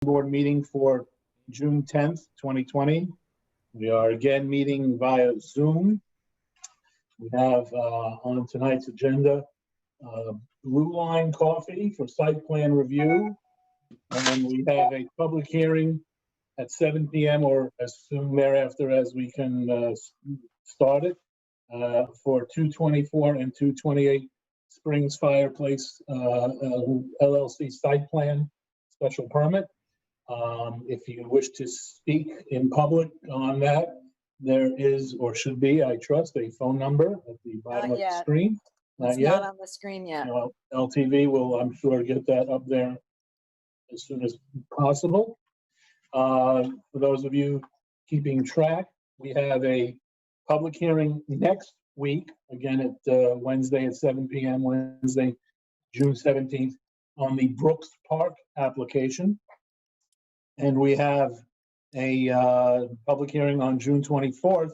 board meeting for June 10th, 2020. We are again meeting via Zoom. We have on tonight's agenda Blue Line Coffee for site plan review. And we have a public hearing at 7 p.m. or as soon thereafter as we can start it for 224 and 228 Springs Fireplace LLC site plan special permit. If you wish to speak in public on that, there is, or should be, I trust, a phone number at the bottom of the screen. It's not on the screen yet. LTV will, I'm sure, get that up there as soon as possible. For those of you keeping track, we have a public hearing next week, again at Wednesday at 7 p.m., Wednesday, June 17th, on the Brooks Park application. And we have a public hearing on June 24th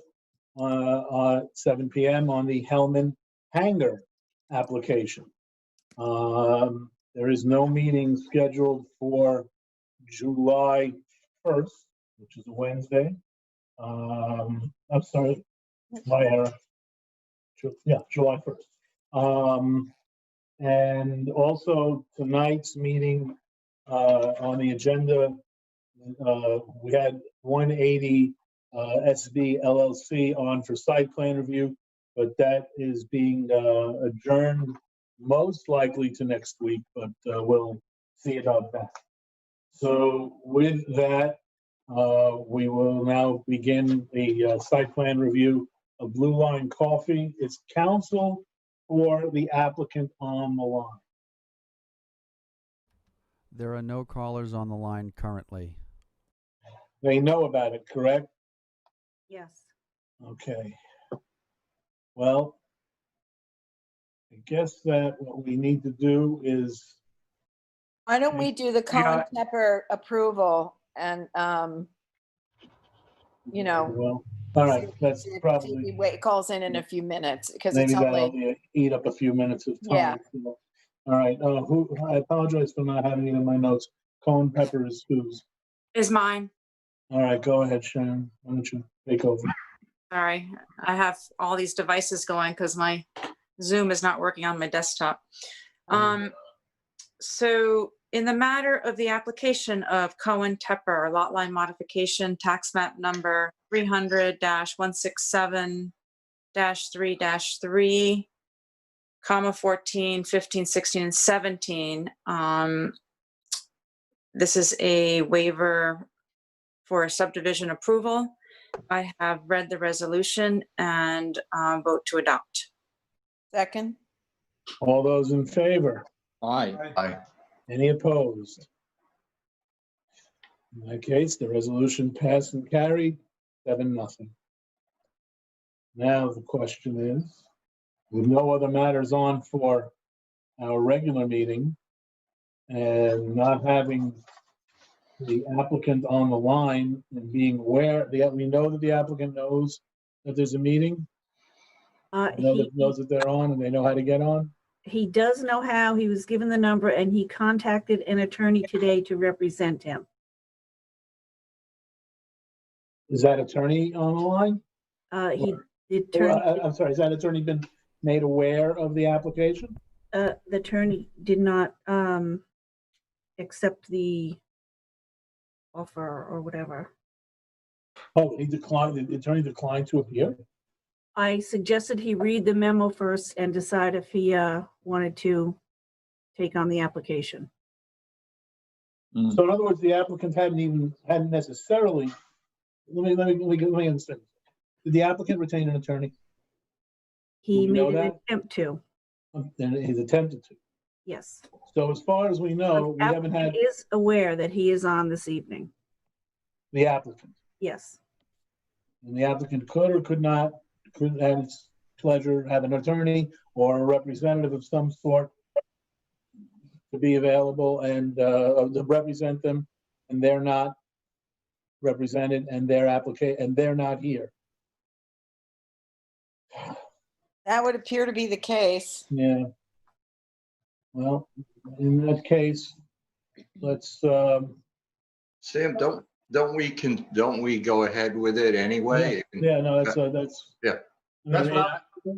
at 7 p.m. on the Hellman Hangar application. There is no meeting scheduled for July 1st, which is a Wednesday. I'm sorry, my error. Yeah, July 1st. And also tonight's meeting on the agenda, we had 180 SB LLC on for site plan review, but that is being adjourned most likely to next week, but we'll see about that. So with that, we will now begin the site plan review of Blue Line Coffee. It's counsel for the applicant on the line. There are no callers on the line currently. They know about it, correct? Yes. Okay. Well, I guess that what we need to do is. Why don't we do the Colin Tepper approval and, you know. Well, all right, that's probably. He calls in a few minutes because Maybe it's that'll only. eat up a few minutes of time. Yeah. All right, I apologize for not having it in my notes. Colin Pepper is whose? Is mine. All right, go ahead, Sharon. Why don't you take over? Sorry, I have all these devices going because my Zoom is not working on my desktop. So in the matter of the application of Cohen Tepper, lot line modification, tax map number 300-167-3-3, comma 14, 15, 16, and 17. This is a waiver for subdivision approval. I have read the resolution and vote to adopt. Second. All those in favor? Aye. Aye. Any opposed? In that case, the resolution passed and carried 7-0. Now the question is, with no other matters on for our regular meeting and not having the applicant on the line and being aware, we know that the applicant knows that there's a meeting, knows that they're on and they know how to get on. He does know how. He was given the number and he contacted an attorney today to represent him. Is that attorney on the line? The I'm sorry, has that attorney been made aware of the application? The attorney did not accept the offer or whatever. Oh, he declined, the attorney declined to appear? I suggested he read the memo first and decide if he wanted to take on the application. So in other words, the applicant hadn't necessarily, let me understand. Did the applicant retain an attorney? He made an attempt to. And he's attempted to. Yes. So as far as we know, we haven't had. He is aware that he is on this evening. The applicant. Yes. And the applicant could or could not, could at its pleasure have an attorney or a representative of some sort to be available and to represent them, and they're not represented and they're not here. That would appear to be the case. Yeah. Well, in that case, let's Sam, don't we go ahead with it anyway? Yeah, no, that's. Yeah. That's what Yeah.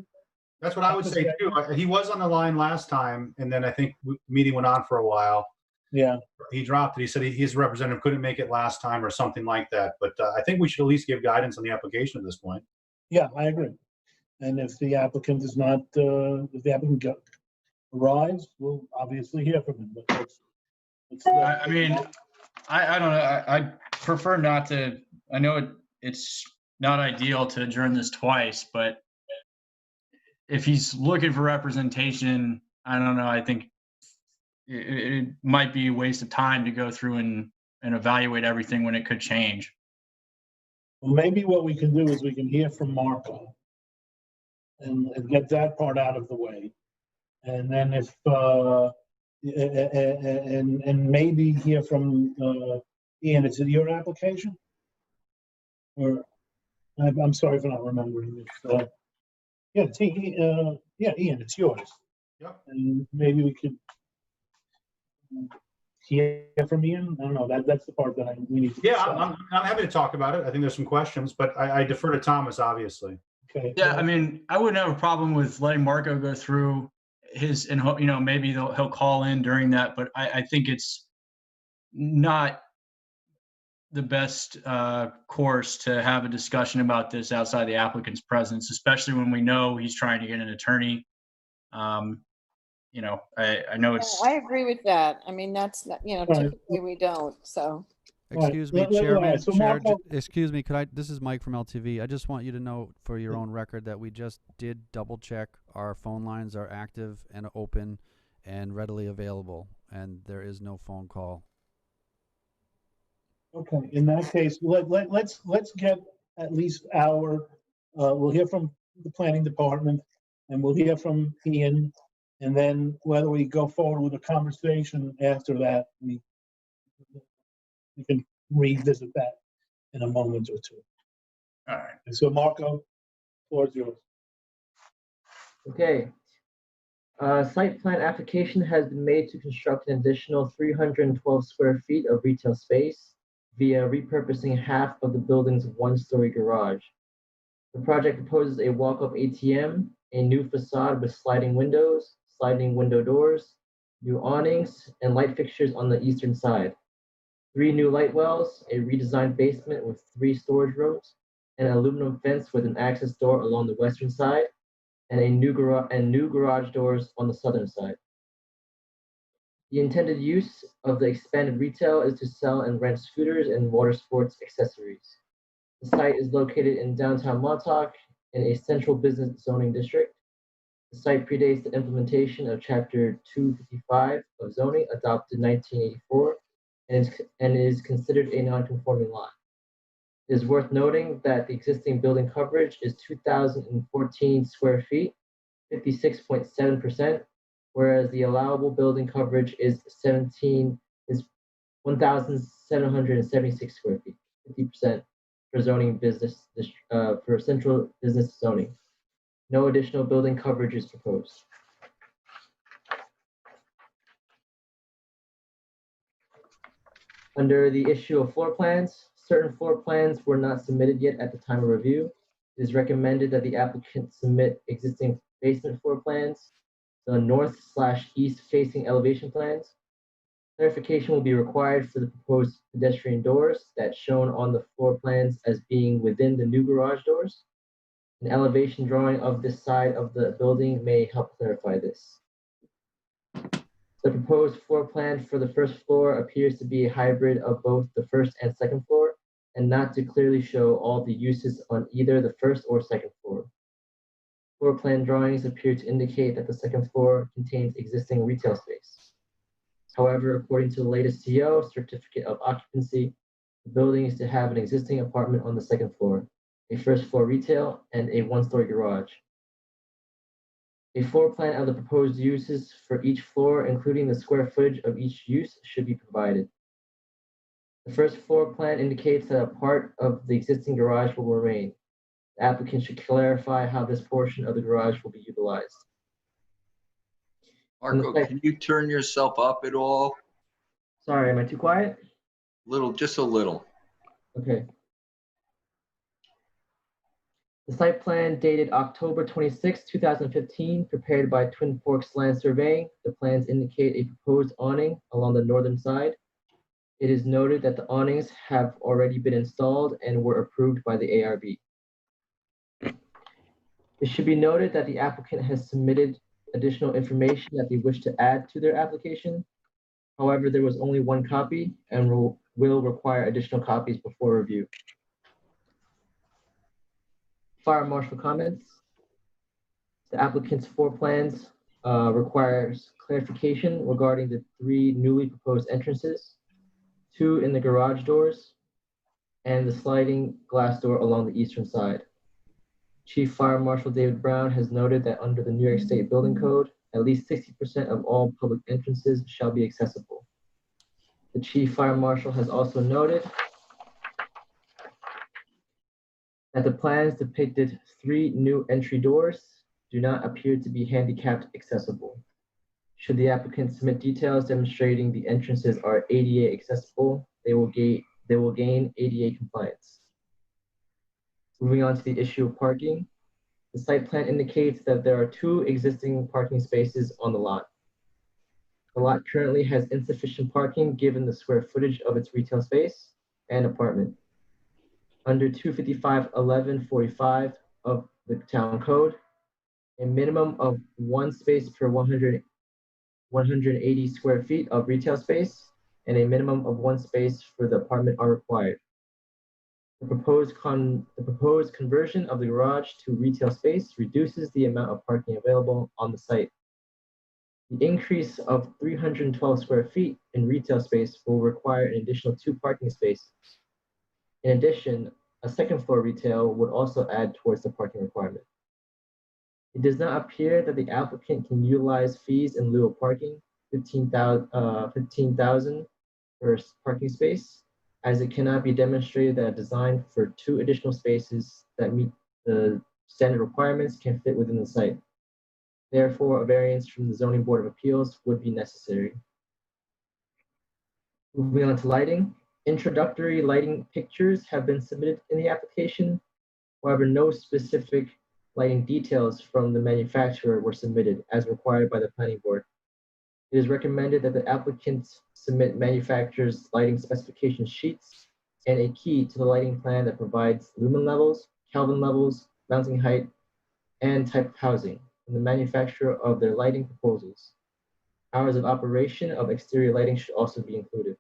That's what I would say too. He was on the line last time, and then I think the meeting went on for a while. Yeah, He dropped it. He said his representative couldn't make it last time or something like that. But I think we should at least give guidance on the application at this point. yeah, I agree. And if the applicant is not, if the applicant arrives, we'll obviously hear from him. But I mean, I don't know. I prefer not to. I know it's not ideal to adjourn this twice, but if he's looking for representation, I don't know. I think it might be a waste of time to go through and evaluate everything when it could change. Well, maybe what we can do is we can hear from Marco and get that part out of the way. And then if, and maybe hear from Ian, is it your application? Or, I'm sorry for not remembering it. Yeah, Ian, it's yours. Yep. And maybe we could hear from Ian. I don't know. That's the part that we need to. Yeah, I'm happy to talk about it. I think there's some questions, but I defer to Thomas, obviously. Okay. Yeah, I mean, I wouldn't have a problem with letting Marco go through his, and maybe he'll call in during that. But I think it's not the best course to have a discussion about this outside the applicant's presence, especially when we know he's trying to get an attorney. I know it's. I agree with that. I mean, that's not, Right. typically we don't, so. Excuse me, Right, right, Chairman. right. So Chair, Marco- excuse me. This is Mike from LTV. I just want you to know for your own record that we just did double check. Our phone lines are active and open and readily available, and there is no phone call. Okay, in that case, let's get at least we'll hear from the planning department and we'll hear from Ian. And then whether we go forward with a conversation after that, we can revisit that in a moment or two. All right. And so Marco, floor is yours. Okay. Site plan application has been made to construct an additional 312 square feet of retail space via repurposing half of the building's one-story garage. The project proposes a walk-up ATM, a new facade with sliding windows, sliding window doors, new awnings, and light fixtures on the eastern side. 3 new light wells, a redesigned basement with 3 storage rooms, an aluminum fence with an access door along the western side, and new garage doors on the southern side. The intended use of the expanded retail is to sell and rent scooters and water sports accessories. The site is located in downtown Montauk in a central business zoning district. The site predates the implementation of Chapter 255 of zoning adopted in 1984 and is considered a non-conforming lot. It is worth noting that the existing building coverage is 2,014 square feet, 56.7%, whereas the allowable building coverage is 1,776 square feet, 50% for zoning business for central business zoning. No additional building coverage is proposed. Under the issue of floor plans, certain floor plans were not submitted yet at the time of review. It is recommended that the applicant submit existing basement floor plans, the north/east facing elevation plans. Clarification will be required for the proposed pedestrian doors that's shown on the floor plans as being within the new garage doors. An elevation drawing of this side of the building may help clarify this. The proposed floor plan for the first floor appears to be a hybrid of both the first and second floor, and not to clearly show all the uses on either the first or second floor. Floor plan drawings appear to indicate that the second floor contains existing retail space. However, according to the latest CO, certificate of occupancy, the building is to have an existing apartment on the second floor, a first floor retail, and a one-story garage. A floor plan of the proposed uses for each floor, including the square footage of each use, should be provided. The first floor plan indicates that a part of the existing garage will remain. The applicant should clarify how this portion of the garage will be utilized. Marco, can you turn yourself up at all? Sorry, am I too quiet? Just a little. Okay. The site plan dated October 26, 2015, prepared by Twin Forks Land Surveying. The plans indicate a proposed awning along the northern side. It is noted that the awnings have already been installed and were approved by the ARB. It should be noted that the applicant has submitted additional information that they wish to add to their application. However, there was only one copy and will require additional copies before review. Fire Marshal comments. The applicant's floor plans requires clarification regarding the 3 newly proposed entrances, 2 in the garage doors, and the sliding glass door along the eastern side. Chief Fire Marshal David Brown has noted that under the New York State Building Code, at least 60% of all public entrances shall be accessible. The Chief Fire Marshal has also noted that the plans depicted 3 new entry doors do not appear to be handicapped accessible. Should the applicant submit details demonstrating the entrances are ADA accessible, they will gain ADA compliance. Moving on to the issue of parking, the site plan indicates that there are 2 existing parking spaces on the lot. The lot currently has insufficient parking given the square footage of its retail space and apartment. Under 255-1145 of the town code, a minimum of 1 space per 180 square feet of retail space and a minimum of 1 space for the apartment are required. The proposed conversion of the garage to retail space reduces the amount of parking available on the site. The increase of 312 square feet in retail space will require an additional 2 parking spaces. In addition, a second floor retail would also add towards the parking requirement. It does not appear that the applicant can utilize fees in lieu of parking, $15,000 per parking space, as it cannot be demonstrated that a design for 2 additional spaces that meet the standard requirements can fit within the site. Therefore, a variance from the Zoning Board of Appeals would be necessary. Moving on to lighting. Introductory lighting pictures have been submitted in the application. However, no specific lighting details from the manufacturer were submitted as required by the Planning Board. It is recommended that the applicants submit manufacturer's lighting specification sheets and a key to the lighting plan that provides lumen levels, Kelvin levels, mounting height, and type of housing from the manufacturer of their lighting proposals. Hours of operation of exterior lighting should also be included.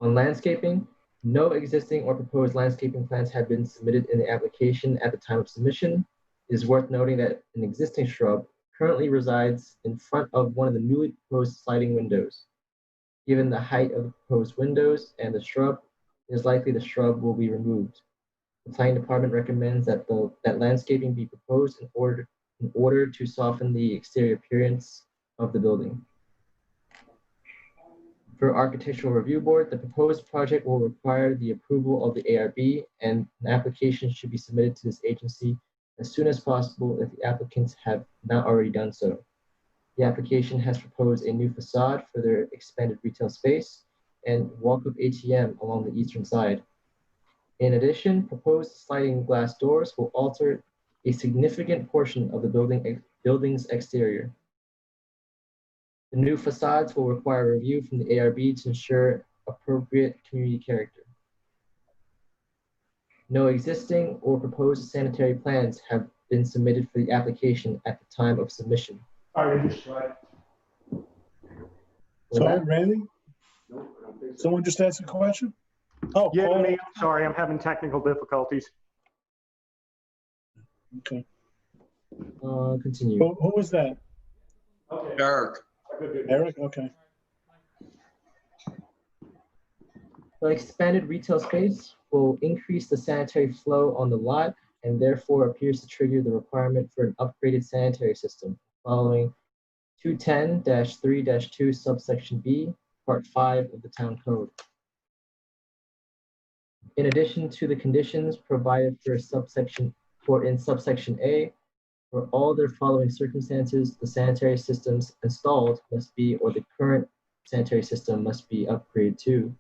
On landscaping, no existing or proposed landscaping plans have been submitted in the application at the time of submission. It is worth noting that an existing shrub currently resides in front of one of the newly proposed sliding windows. Given the height of the proposed windows and the shrub, it is likely the shrub will be removed. The planning department recommends that landscaping be proposed in order to soften the exterior appearance of the building. For Architectural Review Board, the proposed project will require the approval of the ARB, and an application should be submitted to this agency as soon as possible if the applicants have not already done so. The application has proposed a new facade for their expanded retail space and walk-up ATM along the eastern side. In addition, proposed sliding glass doors will alter a significant portion of the building's exterior. The new facades will require review from the ARB to ensure appropriate community character. No existing or proposed sanitary plans have been submitted for the application at the time of submission. Sorry, Randy? Someone just asked a question? Oh, Yeah, Paul. me, I'm sorry, I'm having technical difficulties. Okay. Continue. Who was that? Eric. Eric? Okay. The expanded retail space will increase the sanitary flow on the lot and therefore appears to trigger the requirement for an upgraded sanitary system following 210-3-2 subsection B, part 5 of the town code. In addition to the conditions provided in subsection A, for all their following circumstances, the sanitary systems installed must be, or the current sanitary system must be upgraded to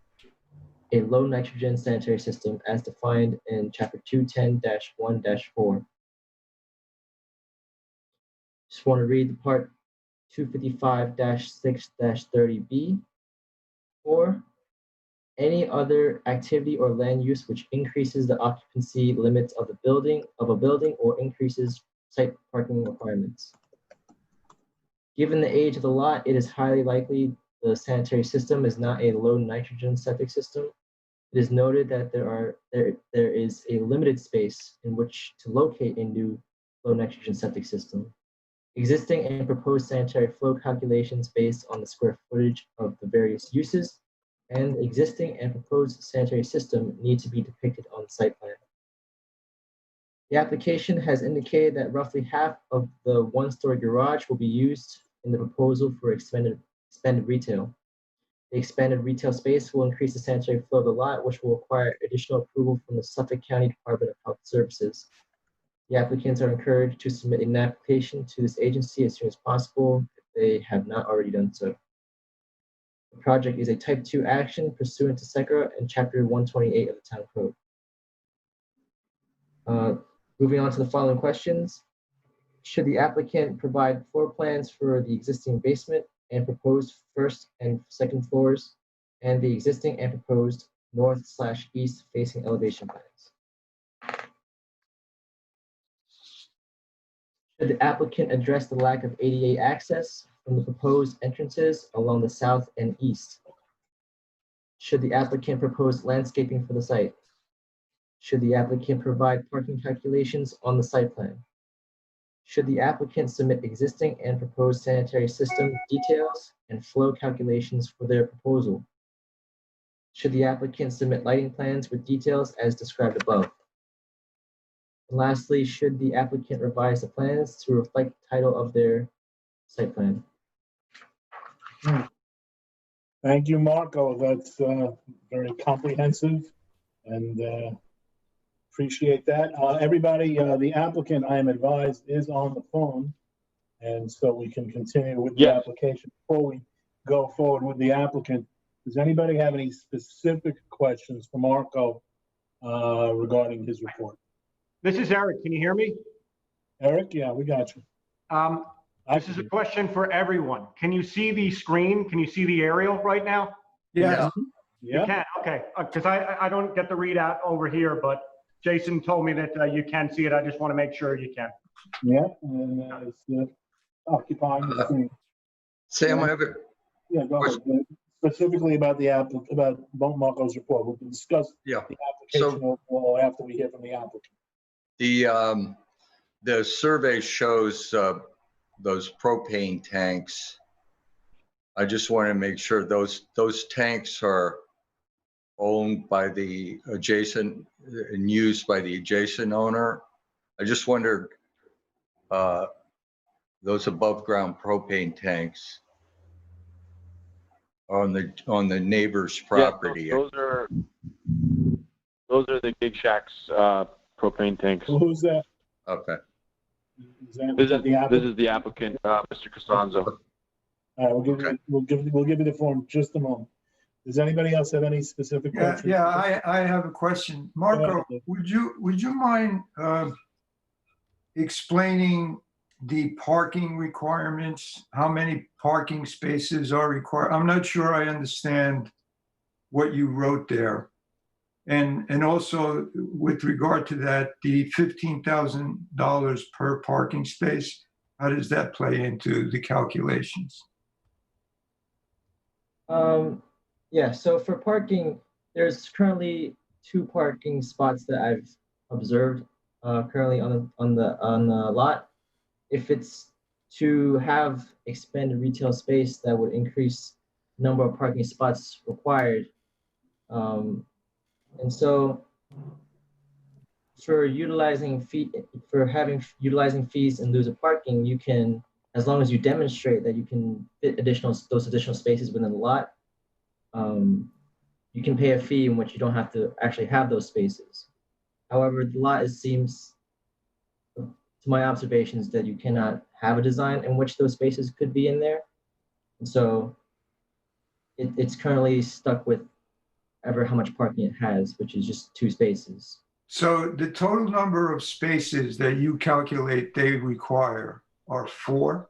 a low nitrogen sanitary system as defined in Chapter 210-1-4. Just want to read the part 255-6-30B. Or any other activity or land use which increases the occupancy limits of a building or increases site parking requirements. Given the age of the lot, it is highly likely the sanitary system is not a low nitrogen septic system. It is noted that there is a limited space in which to locate a new low nitrogen septic system. Existing and proposed sanitary flow calculations based on the square footage of the various uses and existing and proposed sanitary system need to be depicted on the site plan. The application has indicated that roughly half of the one-story garage will be used in the proposal for expanded retail. The expanded retail space will increase the sanitary flow of the lot, which will require additional approval from the Suffolk County Department of Health Services. The applicants are encouraged to submit an application to this agency as soon as possible if they have not already done so. The project is a Type 2 action pursuant to SECRA and Chapter 128 of the Town Code. Moving on to the following questions. Should the applicant provide floor plans for the existing basement and proposed first and second floors and the existing and proposed north/east facing elevation plans? Should the applicant address the lack of ADA access from the proposed entrances along the south and east? Should the applicant propose landscaping for the site? Should the applicant provide parking calculations on the site plan? Should the applicant submit existing and proposed sanitary system details and flow calculations for their proposal? Should the applicant submit lighting plans with details as described above? And lastly, should the applicant revise the plans to reflect the title of their site plan? Thank you, Marco. That's very comprehensive and appreciate that. Everybody, the applicant, I am advised, is on the phone. And so we can continue with the application. Before we go forward with the applicant, does anybody have any specific questions for Marco regarding his report? This is Eric. Can you hear me? Eric, yeah, we got you. This is a question for everyone. Can you see the screen? Can you see the aerial right now? Yeah. You can, okay. Because I don't get the readout over here, but Jason told me that you can see it. I just want to make sure you can. Yeah, and it's occupying the screen. Sam, I have a Yeah, go ahead. Specifically about the about Marco's report. We can discuss the application overall after we hear from the applicant. The survey shows those propane tanks. I just want to make sure those tanks are owned by the adjacent and used by the adjacent owner. I just wondered, those above ground propane tanks on the neighbor's property. Yeah, those are the Big Shack's propane tanks. Well, who's that? Okay. This is the applicant, Mr. Costanzo. All right, we'll give you the form in just a moment. Does anybody else have any specific questions? Yeah, I have a question. Marco, would you mind explaining the parking requirements? How many parking spaces are required? I'm not sure I understand what you wrote there. And also with regard to that, the $15,000 per parking space, how does that play into the calculations? Yeah, so for parking, there's currently 2 parking spots that I've observed currently on the lot. If it's to have expanded retail space, that would increase the number of parking spots required. And so for utilizing fees in lieu of parking, you can, as long as you demonstrate that you can fit those additional spaces within the lot, you can pay a fee in which you don't have to actually have those spaces. However, the lot seems, to my observations, that you cannot have a design in which those spaces could be in there. And so it's currently stuck with ever how much parking it has, which is just 2 spaces. So the total number of spaces that you calculate they require are 4?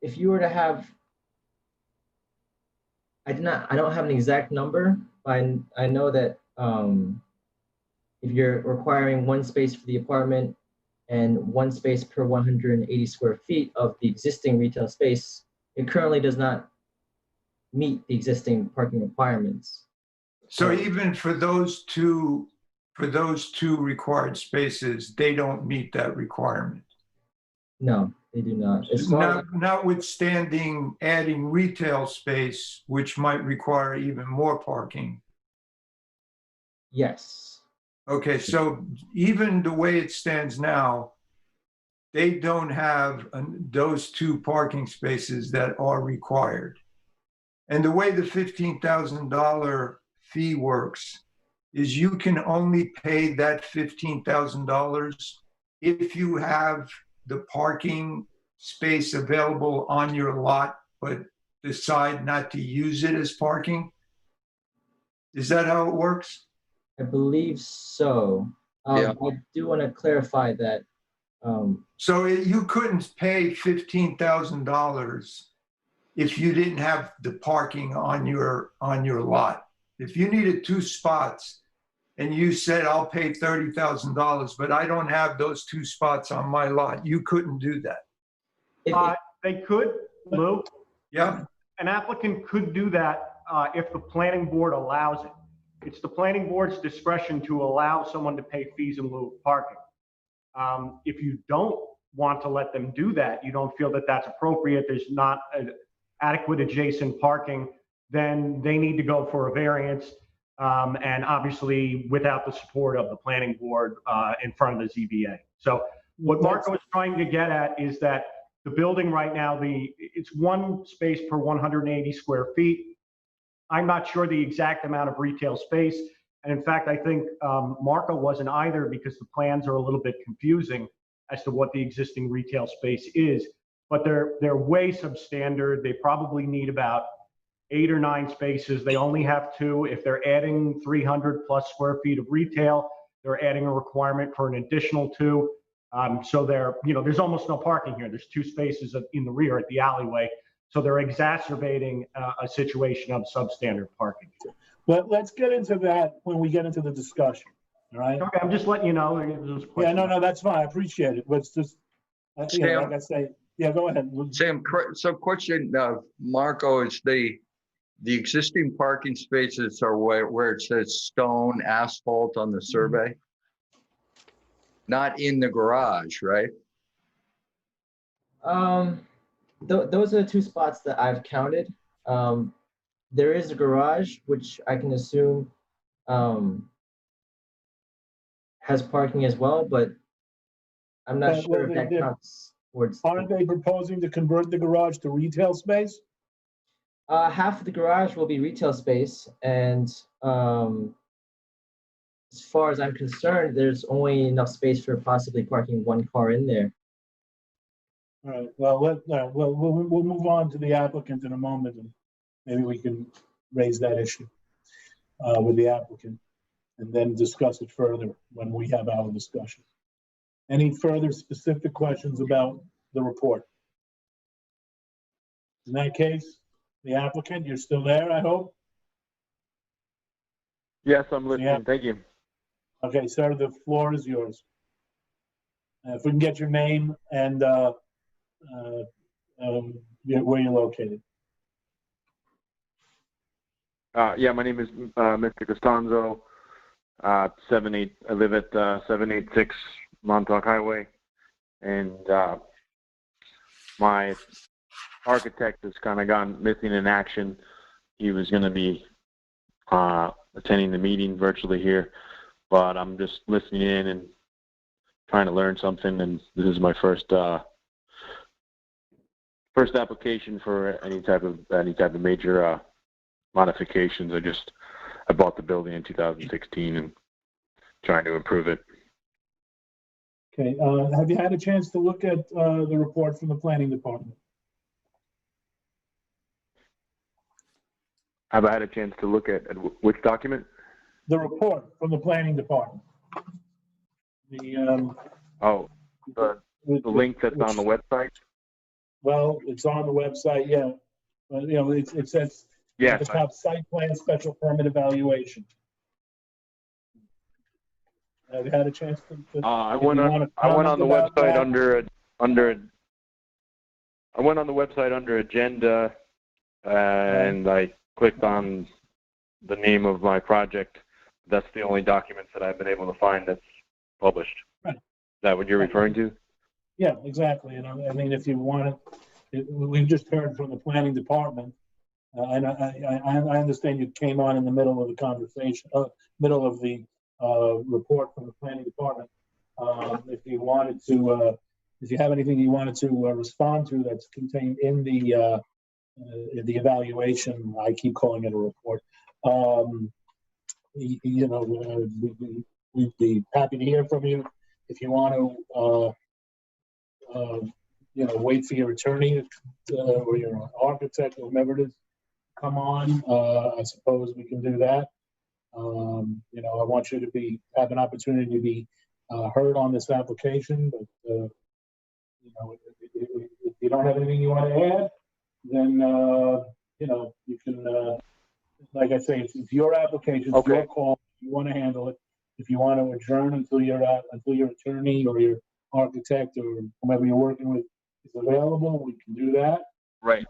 If you were to have, I don't have an exact number, but I know that if you're requiring 1 space for the apartment and 1 space per 180 square feet of the existing retail space, it currently does not meet the existing parking requirements. So even for those two required spaces, they don't meet that requirement. No, they do not. As far as, Notwithstanding adding retail space, which might require even more parking. yes, Okay, so even the way it stands now, they don't have those 2 parking spaces that are required. And the way the $15,000 fee works is you can only pay that $15,000 if you have the parking space available on your lot, but decide not to use it as parking. Is that how it works? I believe so. Yeah. I do want to clarify that. So you couldn't pay $15,000 if you didn't have the parking on your lot. If you needed 2 spots and you said, I'll pay $30,000, but I don't have those 2 spots on my lot, you couldn't do that. They could, Lou. Yeah. An applicant could do that if the planning board allows it. It's the planning board's discretion to allow someone to pay fees in lieu of parking. If you don't want to let them do that, you don't feel that that's appropriate, there's not adequate adjacent parking, then they need to go for a variance. And obviously without the support of the planning board in front of the ZBA. So what Marco is trying to get at is that the building right now, it's 1 space per 180 square feet. I'm not sure the exact amount of retail space. And in fact, I think Marco wasn't either because the plans are a little bit confusing as to what the existing retail space is. But they're way substandard. They probably need about 8 or 9 spaces. They only have 2. If they're adding 300 plus square feet of retail, they're adding a requirement for an additional 2. So there's almost no parking here. There's 2 spaces in the rear at the alleyway. So they're exacerbating a situation of substandard parking. Well, let's get into that when we get into the discussion, all right? Okay, I'm just letting you know. Yeah, no, that's fine. I appreciate it. Let's just, Sam, like I say, yeah, go ahead. Sam, so question, Marco, is the existing parking spaces are where it says stone asphalt on the survey? Not in the garage, right? Those are the 2 spots that I've counted. There is a garage, which I can assume has parking as well, but I'm not sure if that counts towards. Aren't they proposing to convert the garage to retail space? Half of the garage will be retail space, and as far as I'm concerned, there's only enough space for possibly parking 1 car in there. All right, well, we'll move on to the applicant in a moment, and maybe we can raise that issue with the applicant and then discuss it further when we have our discussion. Any further specific questions about the report? In that case, the applicant, you're still there, I hope? Yes, I'm listening. Thank you. Okay, sir, the floor is yours. If we can get your name and where you're located. Yeah, my name is Mr. Costanzo. I live at 786 Montauk Highway, and my architect has kind of gone missing in action. He was going to be attending the meeting virtually here, but I'm just listening in and trying to learn something. And this is my first application for any type of major modifications. I bought the building in 2016 and trying to improve it. Okay, have you had a chance to look at the report from the planning department? Have I had a chance to look at which document? The report from the planning department. The, Oh, the link that's on the website? well, it's on the website, yeah. But, you know, it says at Yes. the top, site plan special permit evaluation. Have you had a chance to? I if you went wanna on the comment about website that? I went on the website under agenda and I clicked on the name of my project. That's the only documents that I've been able to find that's published. Right. Is that what you're referring to? Yeah, exactly. You know, I mean, if you want to, we've just heard from the planning department. And I understand you came on in the middle of the conversation, middle of the report from the planning department. If you wanted to, if you have anything you wanted to respond to that's contained in the evaluation, I keep calling it a report. You know, we'd be happy to hear from you. If you want to, you know, wait for your attorney or your architect or whomever it is, come on. I suppose we can do that. You know, I want you to have an opportunity to be heard on this application, but you know, if you don't have anything you want to add, then you know, you can. Like I say, it's your application, it's your call. If you want to handle it. If you want to adjourn until your attorney or your architect or whomever you're working with is available, we can do that. Right.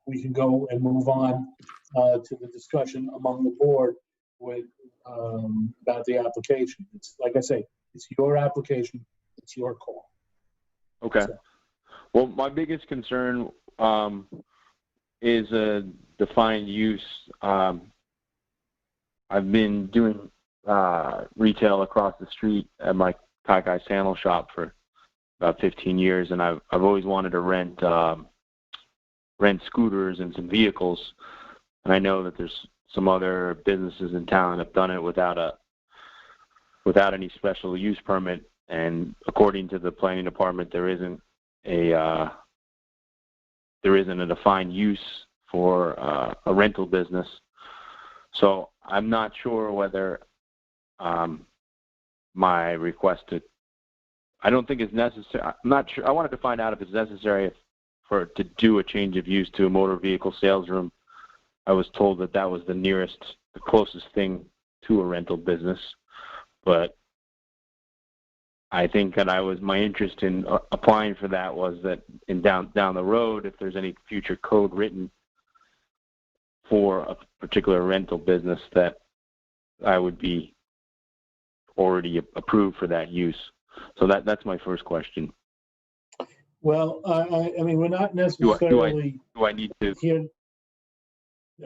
We can go and move on to the discussion among the board with about the application. It's like I say, it's your application, it's your call. Okay. So. Well, my biggest concern is a defined use. I've been doing retail across the street at my Kai sandal shop for about 15 years, and I've always wanted to rent scooters and some vehicles. And I know that there's some other businesses in town that have done it without any special use permit. And according to the planning department, there isn't a defined use for a rental business. So I'm not sure whether my request I don't think it's necessary. I'm not sure. I wanted to find out if it's necessary to do a change of use to a motor vehicle sales room. I was told that was the closest thing to a rental business, but I think that my interest in applying for that was that down the road, if there's any future code written for a particular rental business, that I would be already approved for that use. So that's my first question. Well, I mean, we're not necessarily. Do I need to? Here,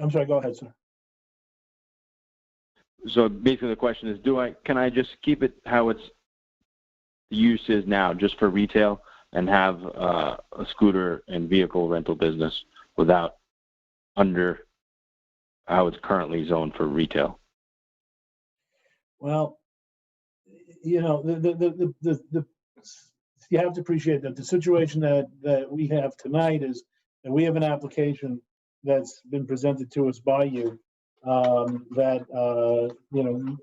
I'm sorry. Go ahead, sir. So basically, the question is, can I just keep it how the use is now, just for retail, and have a scooter and vehicle rental business without under how it's currently zoned for retail? Well, you know, you have to appreciate that the situation that we have tonight is that we have an application that's been presented to us by you that you know,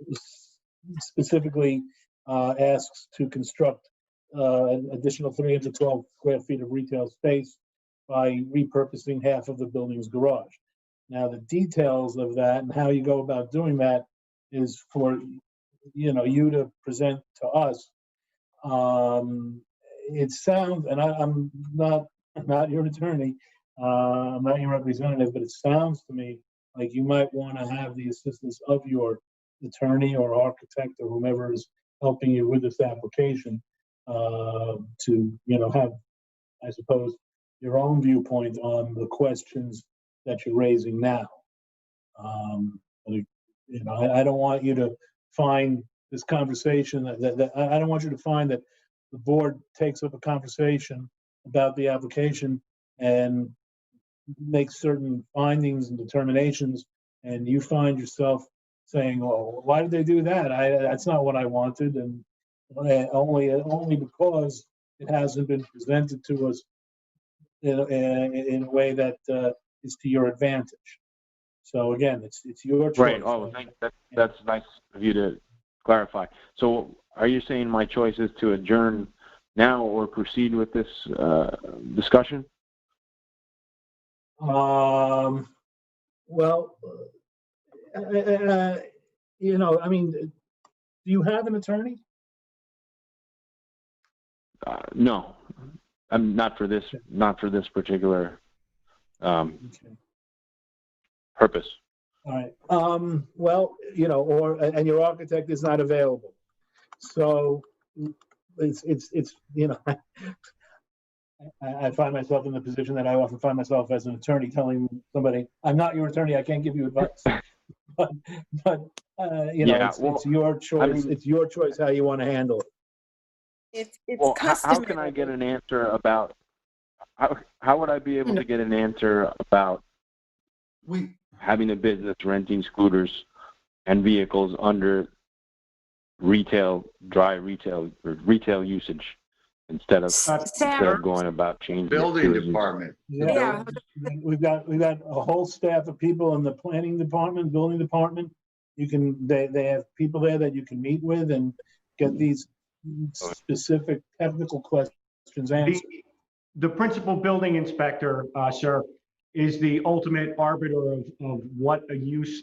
specifically asks to construct an additional 312 square feet of retail space by repurposing half of the building's garage. Now, the details of that and how you go about doing that is for you to present to us. It sounds, and I'm not your attorney, I'm not your representative, but it sounds to me like you might want to have the assistance of your attorney or architect or whomever is helping you with this application to have, I suppose, your own viewpoint on the questions that you're raising now. I don't want you to find this conversation that I don't want you to find that the board takes up a conversation about the application and makes certain findings and determinations, and you find yourself saying, "Oh, why did they do that? That's not what I wanted," and only because it hasn't been presented to us in a way that is to your advantage. So again, it's your choice. Right. Oh, that's nice of you to clarify. So are you saying my choice is to adjourn now or proceed with this discussion? Well, I mean, do you have an attorney? No, I'm not for this particular Okay. purpose. All right. Well, and your architect is not available. So it's I find myself in the position that I often find myself as an attorney telling somebody, I'm not your attorney, I can't give you advice. but it's your choice. I mean, it's your choice how you want to handle it. It's well, customary. how can I get an answer about, how would I be able to get an answer about having a business renting scooters and vehicles under dry retail usage instead of going about changing Building department. Yeah. We've got a whole staff of people in the planning department, building department. They have people there that you can meet with and get these specific technical questions answered. The principal building inspector, sir, is the ultimate arbiter of what a use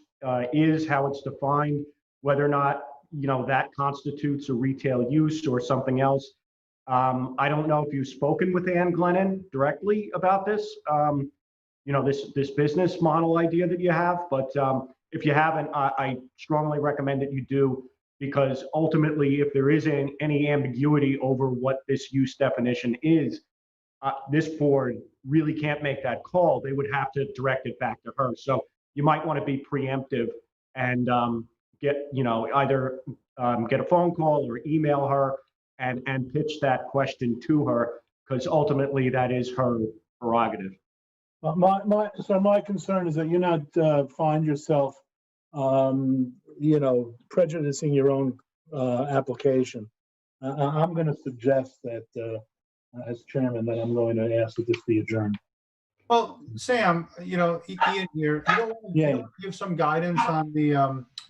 is, how it's defined, whether or not, that constitutes a retail use or something else. I don't know if you've spoken with Ann Glennon directly about this, this business model idea that you have, but if you haven't, I strongly recommend that you do, because ultimately, if there is any ambiguity over what this use definition is, this board really can't make that call. They would have to direct it back to her. So you might want to be preemptive and get, either get a phone call or email her and pitch that question to her, because ultimately that is her prerogative. My concern is that you not find yourself, prejudicing your own application. I'm going to suggest that, as chairman, that I'm going to ask that this be adjourned. Well, Sam, Ian here, you don't want to give some guidance on the,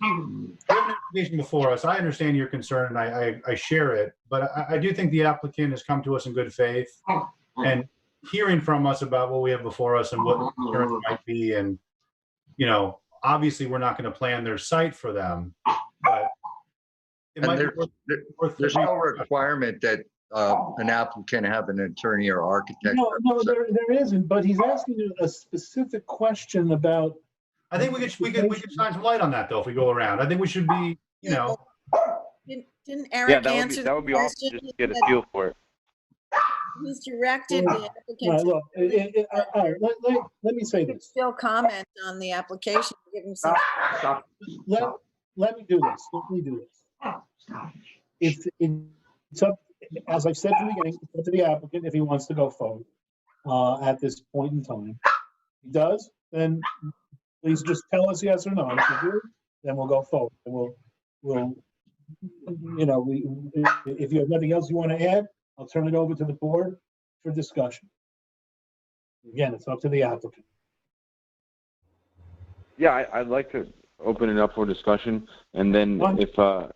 we have an application before us. I understand your concern and I share it, but I do think the applicant has come to us in good faith and hearing from us about what we have before us and what the concerns might be. And, obviously we're not going to plan their site for them, but it might be worth there's no requirement that an applicant have an attorney or architect. No, there isn't. But he's asking you a specific question about. I think we could shine some light on that though if we go around. I think we should be, Didn't Eric answer that would be awesome just to get a feel for it. He's directed the applicant. All right, let me say this. Still comment on the application. Give him some. Let me do this. It's up. As I said from the beginning, it's up to the applicant if he wants to go forward at this point in time. If he does, then please just tell us yes or no. And if you do, then we'll go forward. And if you have nothing else you want to add, I'll turn it over to the board for discussion. Again, it's up to the applicant. Yeah, I'd like to open it up for discussion, and then if something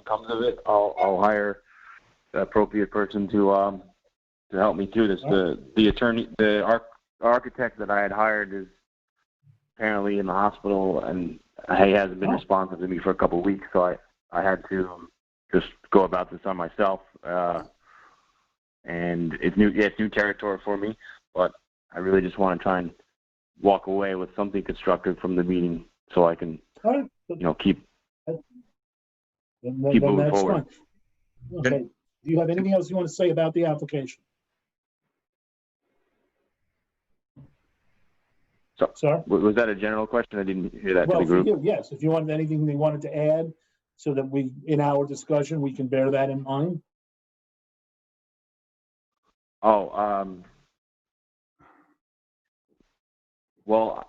comes of it, I'll hire the appropriate person to help me through this. The attorney, the architect that I had hired is apparently in the hospital, and he hasn't been responsive to me for a couple of weeks, so I had to just go about this on myself. And it's new territory for me, but I really just want to try and walk away with something constructive from the meeting so I can, keep moving forward. Okay. Do you have anything else you want to say about the application? So, sir? Was that a general question? I didn't hear that to the group. Yes. If you wanted anything they wanted to add so that in our discussion, we can bear that in mind. Well,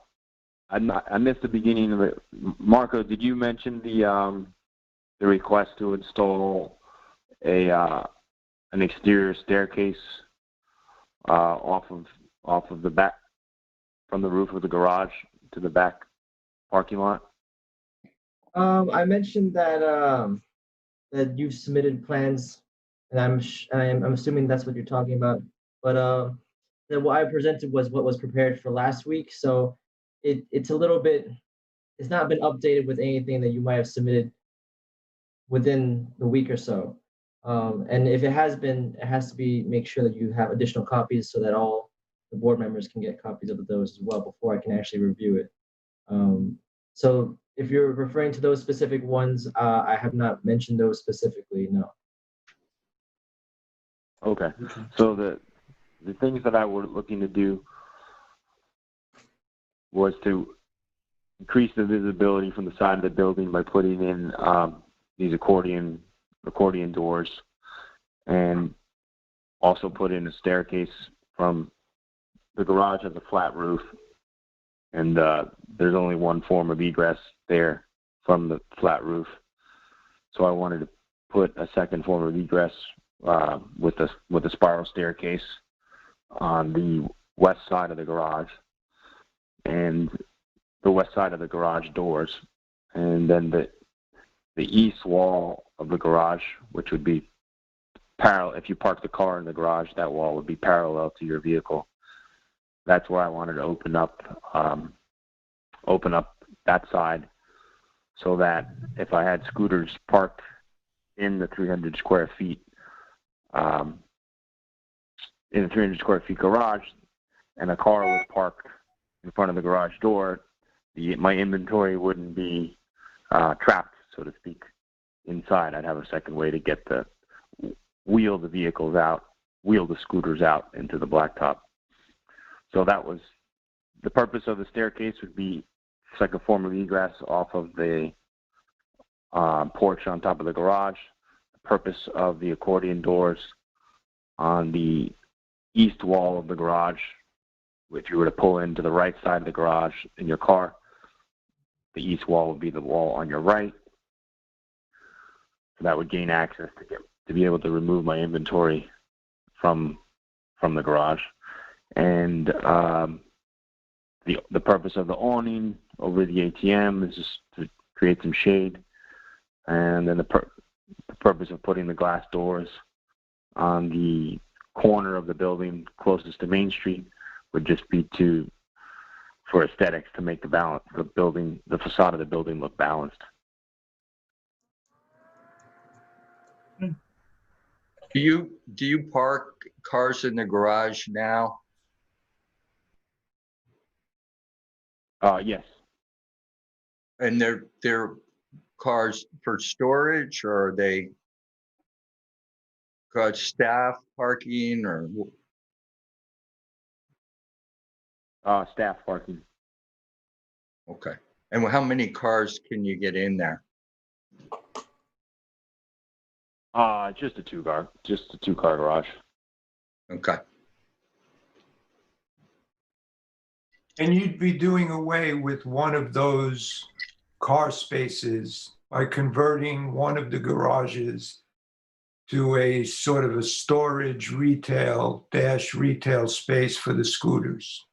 I missed the beginning of it. Marco, did you mention the request to install an exterior staircase off of the back, from the roof of the garage to the back parking lot? I mentioned that that you've submitted plans, and I'm assuming that's what you're talking about. But that what I presented was what was prepared for last week, so it's a little bit. It's not been updated with anything that you might have submitted within the week or so. And if it has been, it has to be make sure that you have additional copies so that all the board members can get copies of those as well before I can actually review it. So if you're referring to those specific ones, I have not mentioned those specifically, no. Okay. So the things that I was looking to do was to increase the visibility from the side of the building by putting in these accordion doors, and also put in a staircase from the garage has a flat roof, and there's only one form of egress there from the flat roof. So I wanted to put a second form of egress with a spiral staircase on the west side of the garage, and the west side of the garage doors, and then the east wall of the garage, which would be parallel. If you park the car in the garage, that wall would be parallel to your vehicle. That's where I wanted to open up that side, so that if I had scooters parked in the 300 square feet, in the 300 square feet garage, and a car was parked in front of the garage door, my inventory wouldn't be trapped, so to speak, inside. I'd have a second way to get wheel the scooters out into the blacktop. So that was the purpose of the staircase, would be second form of egress off of the porch on top of the garage. The purpose of the accordion doors on the east wall of the garage, if you were to pull into the right side of the garage in your car, the east wall would be the wall on your right. So that would gain access to be able to remove my inventory from the garage. And the purpose of the awning over the ATM is just to create some shade. And then the purpose of putting the glass doors on the corner of the building closest to Main Street would just be for aesthetics, to make the facade of the building look balanced. Do you park cars in the garage now? Yes. And they're cars for storage, or are they got staff parking, or? Staff parking. Okay. And how many cars can you get in there? Just a two-car garage. Okay. And you'd be doing away with one of those car spaces by converting one of the garages to a sort of a storage retail space for the scooters.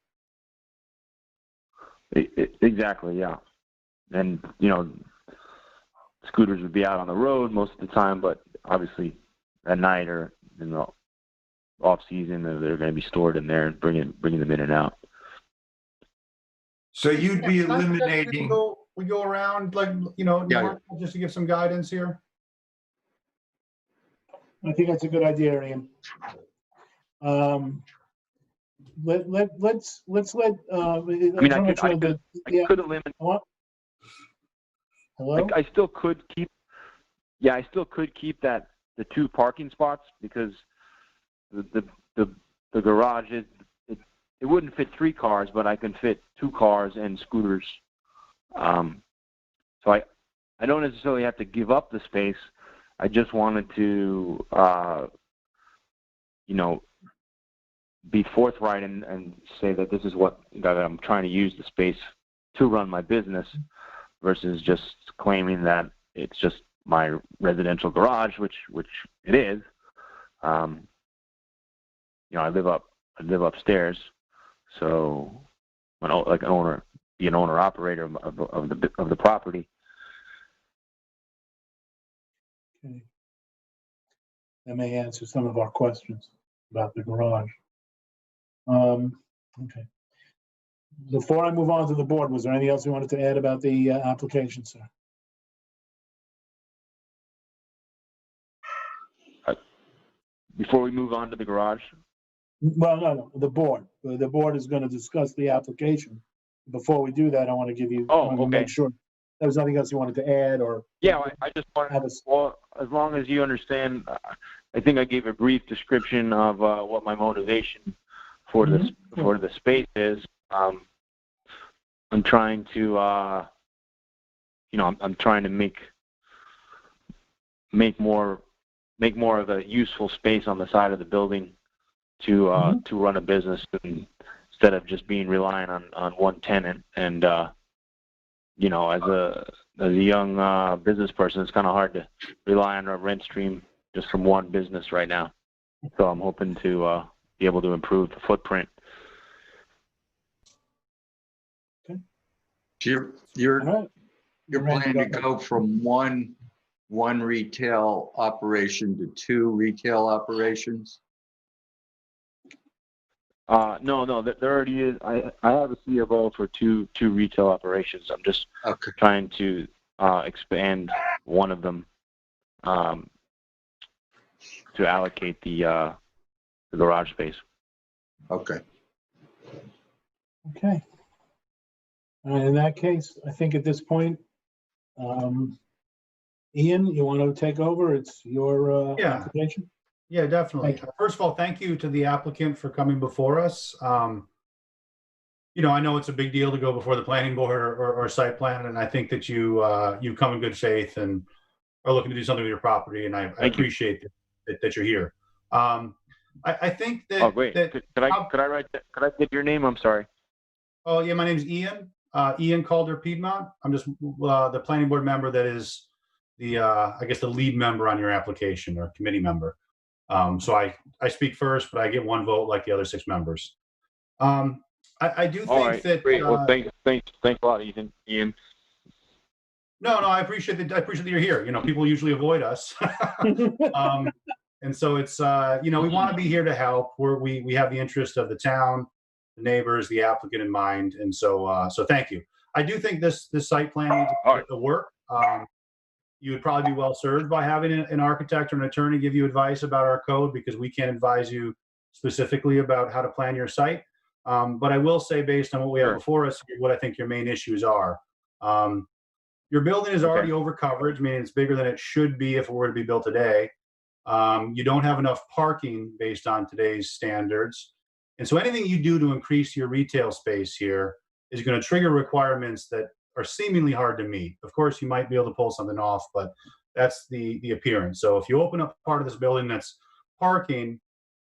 Exactly, yeah. And, scooters would be out on the road most of the time, but obviously at night or in the off season, they're going to be stored in there and bringing them in and out. So you'd be eliminating. We go around, just to give some guidance here. I think that's a good idea, Ian. Let's let. I could eliminate. Hello? I still could keep. Yeah, I still could keep the two parking spots, because the garage it wouldn't fit 3 cars, but I can fit 2 cars and scooters. So I don't necessarily have to give up the space. I just wanted to be forthright and say that this is that I'm trying to use the space to run my business, versus just claiming that it's just my residential garage, which it is. I live upstairs, so like an owner be an owner operator of the property. Okay. That may answer some of our questions about the garage. Okay. Before I move on to the board, was there anything else you wanted to add about the application, sir? Before we move on to the garage, Well, no, the board. The board is going to discuss the application. Before we do that, I want to give you, Oh, I want to okay. make sure there was nothing else you wanted to add or. yeah, I just wanted, well, as long as you understand, I think I gave a brief description of what my motivation for this for the space is. I'm trying to, you know, I'm trying to make more of a useful space on the side of the building to run a business, instead of just being reliant on one tenant. And you know, as a young business person, it's kind of hard to rely on a rent stream just from one business right now. So I'm hoping to be able to improve the footprint. You're planning to go from one retail operation to two retail operations? No, there already is. I have a CFO for two retail operations. I'm just trying to expand one of them to allocate the garage space. Okay. Okay. In that case, I think at this point, Ian, you want to take over? It's your application. Yeah, definitely. First of all, thank you to the applicant for coming before us. You know, I know it's a big deal to go before the planning board or site plan, and I think that you come in good faith and are looking to do something with your property, and I appreciate that you're here. I think that. Oh, great. Could I get your name? I'm sorry. Oh, yeah, my name's Ian. Ian Calder Piedmont. I'm just the planning board member that is the I guess the lead member on your application, or committee member. So I speak first, but I get one vote like the other 6 members. I do think that. Great. Well, thanks a lot, Ian. No, I appreciate that you're here. You know, people usually avoid us. And so it's you know, we want to be here to help. We have the interest of the town, the neighbors, the applicant in mind, and so thank you. I do think this site plan needs to work. You would probably be well served by having an architect or an attorney give you advice about our code, because we can't advise you specifically about how to plan your site. But I will say, based on what we have before us, what I think your main issues are. Your building is already over coverage, meaning it's bigger than it should be if it were to be built today. You don't have enough parking based on today's standards. And so anything you do to increase your retail space here is going to trigger requirements that are seemingly hard to meet. Of course, you might be able to pull something off, but that's the appearance. So if you open up part of this building that's parking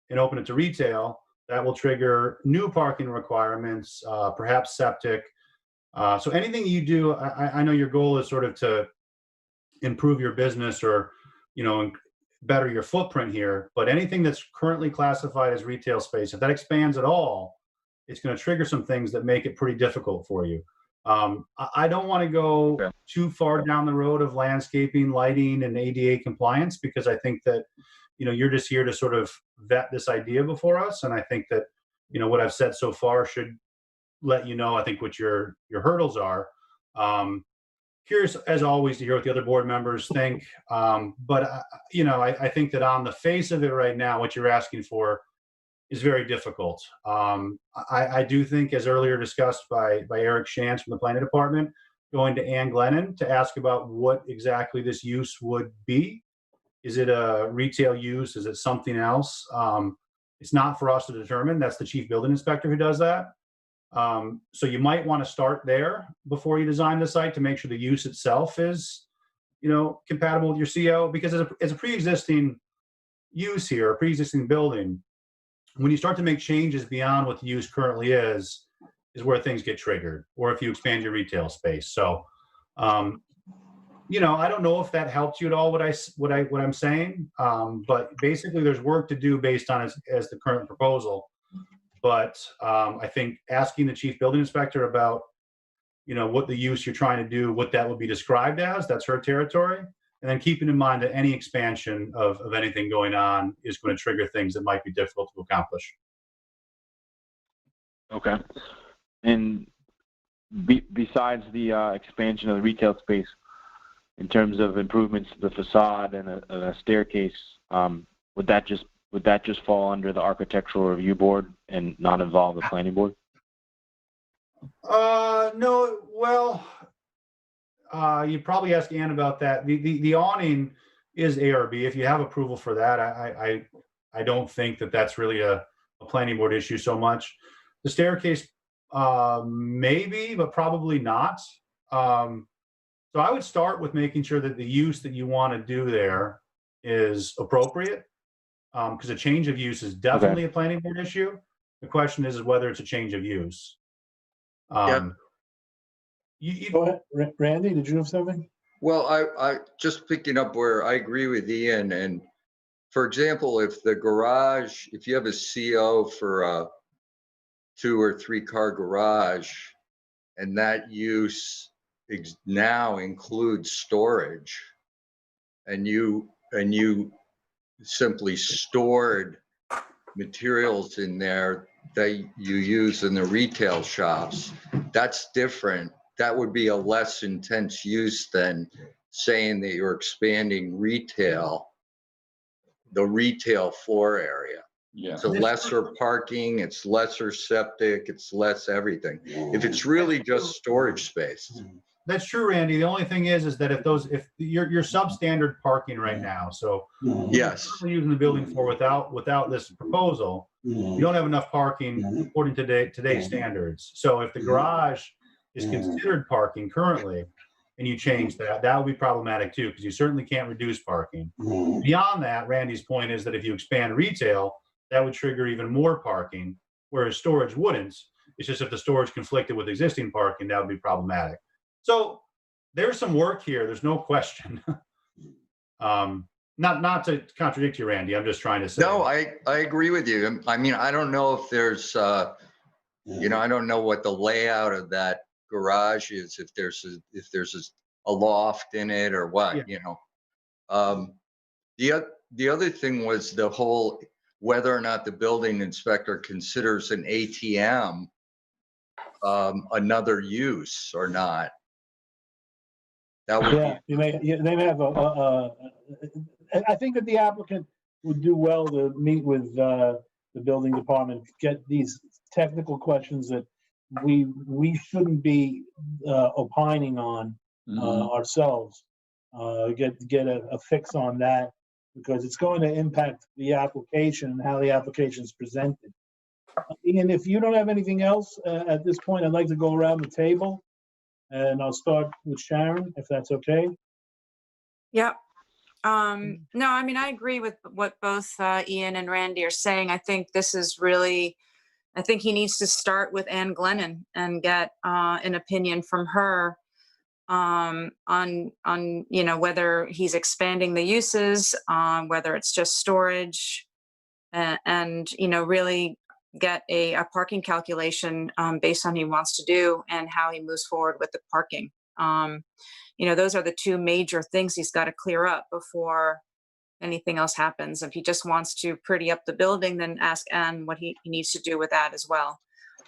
and open it to retail, that will trigger new parking requirements, perhaps septic. So anything you do, I know your goal is sort of to improve your business or, you know, better your footprint here, but anything that's currently classified as retail space, if that expands at all, it's going to trigger some things that make it pretty difficult for you. I don't want to go too far down the road of landscaping, lighting, and ADA compliance, because I think that, you know, you're just here to sort of vet this idea before us. And I think that, you know, what I've said so far should let you know, I think, what your hurdles are. Curious, as always, to hear what the other board members think. But you know, I think that on the face of it right now, what you're asking for is very difficult. I do think, as earlier discussed by Eric Shantz from the planning department, going to Ann Glennon to ask about what exactly this use would be. Is it a retail use? Is it something else? It's not for us to determine. That's the chief building inspector who does that. So you might want to start there before you design the site to make sure the use itself is, you know, compatible with your CO, because it's a pre-existing use here, a pre-existing building. When you start to make changes beyond what the use currently is where things get triggered, or if you expand your retail space. So, you know, I don't know if that helps you at all, what I'm saying. But basically there's work to do based on as the current proposal. But I think asking the chief building inspector about what the use you're trying to do, what that will be described as. That's her territory. And then keeping in mind that any expansion of anything going on is going to trigger things that might be difficult to accomplish. Okay. And besides the expansion of the retail space, in terms of improvements to the facade and a staircase, would that just fall under the architectural review board and not involve the planning board? No. Well, you probably ask Ann about that. The awning is ARB. If you have approval for that, I don't think that's really a planning board issue so much. The staircase, maybe, but probably not. So I would start with making sure that the use that you want to do there is appropriate, because a change of use is definitely a planning board issue. The question is whether it's a change of use. Go ahead, Randy, did you have something? Well, I just picking up where I agree with Ian. And for example, if the garage, if you have a CO for a 2 or 3 car garage, and that use now includes storage, and you simply stored materials in there that you use in the retail shops, that's different. That would be a less intense use than saying that you're expanding retail, the retail floor area. Yeah. So lesser parking, it's lesser septic, it's less everything. If it's really just storage space. That's true, Randy. The only thing is that if you're substandard parking right now, so yes, we're using the building for without this proposal, you don't have enough parking according to today's standards. So if the garage is considered parking currently, and you change that would be problematic too, because you certainly can't reduce parking. Beyond that, Randy's point is that if you expand retail, that would trigger even more parking, whereas storage wouldn't. It's just if the storage conflicted with existing parking, that would be problematic. So there's some work here. There's no question. Not to contradict you, Randy. I'm just trying to say. No, I agree with you. I mean, I don't know if there's, I don't know what the layout of that garage is. If there's a loft in it or what, The other thing was the whole whether or not the building inspector considers an ATM another use or not. That would they may have I think that the applicant would do well to meet with the building department, get these technical questions that we shouldn't be opining on ourselves. Get a fix on that, because it's going to impact the application and how the application is presented. Ian, if you don't have anything else at this point, I'd like to go around the table. And I'll start with Sharon, if that's okay. Yeah. No, I mean, I agree with what both Ian and Randy are saying. I think this is really, I think he needs to start with Ann Glennon and get an opinion from her on whether he's expanding the uses, whether it's just storage, and really get a parking calculation based on what he wants to do and how he moves forward with the parking. Those are the two major things he's got to clear up before anything else happens. If he just wants to pretty up the building, then ask Ann what he needs to do with that as well.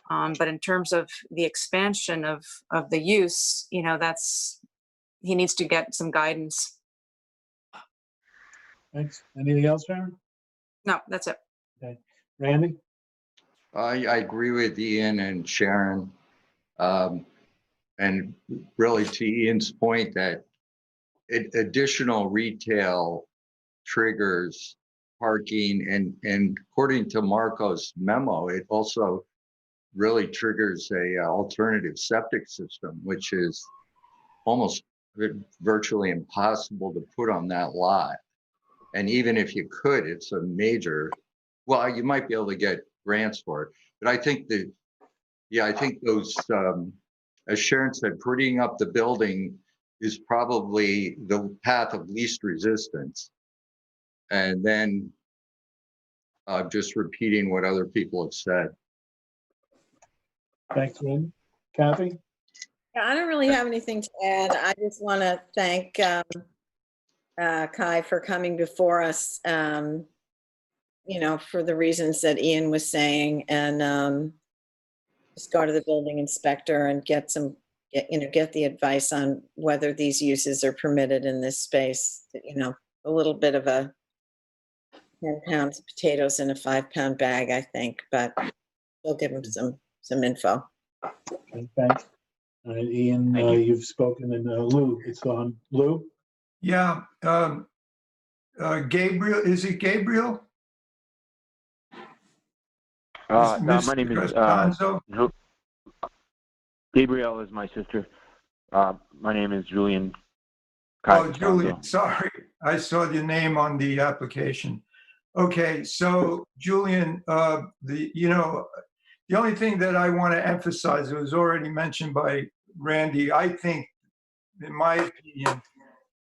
But in terms of the expansion of the use, he needs to get some guidance. Thanks. Anything else, Sharon? No, that's it. Okay. Randy? I agree with Ian and Sharon. And really to Ian's point that additional retail triggers parking, and according to Marco's memo, it also really triggers a alternative septic system, which is almost virtually impossible to put on that lot. And even if you could, it's a major, well, you might be able to get grants for it. But I think I think those, as Sharon said, prettying up the building is probably the path of least resistance. And then just repeating what other people have said. Thanks, Randy. Kathy? I don't really have anything to add. I just want to thank Kai for coming before us, for the reasons that Ian was saying, and just go to the building inspector and get the advice on whether these uses are permitted in this space. A little bit of a 10 pounds of potatoes in a 5-pound bag, I think, but we'll give him some info. Okay, thanks. Ian, you've spoken, and Lou, it's on. Lou? Yeah, Gabriel, is it Gabriel? No, my name is Costanzo? Gabrielle is my sister. My name is Julian. Oh, Julian, sorry. I saw your name on the application. Okay, so Julian, the only thing that I want to emphasize, it was already mentioned by Randy, I think, in my opinion,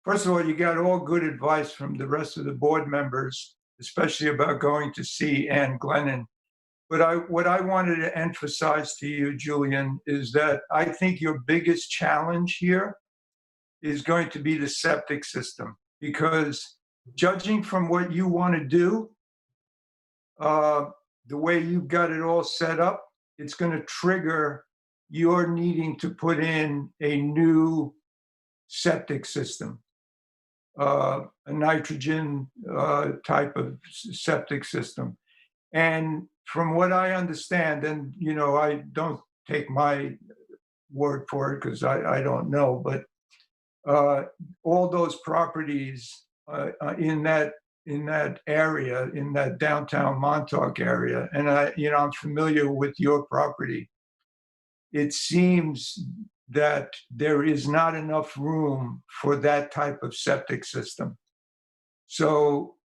first of all, you got all good advice from the rest of the board members, especially about going to see Ann Glennon. But what I wanted to emphasize to you, Julian, is that I think your biggest challenge here is going to be the septic system, because judging from what you want to do, the way you've got it all set up, it's going to trigger your needing to put in a new septic system, a nitrogen type of septic system. And from what I understand, and I don't take my word for it because I don't know, but all those properties in that area, in that downtown Montauk area, and I'm familiar with your property. It seems that there is not enough room for that type of septic system. So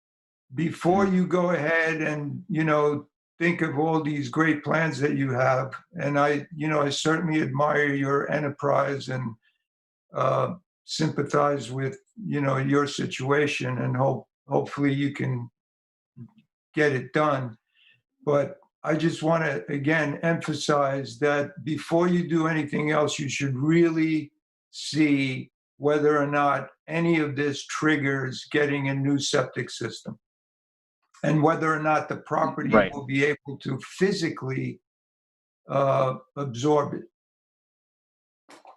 before you go ahead and think of all these great plans that you have, and I certainly admire your enterprise and sympathize with your situation, and hopefully you can get it done. But I just want to again emphasize that before you do anything else, you should really see whether or not any of this triggers getting a new septic system, and whether or not the property will be able to physically absorb it.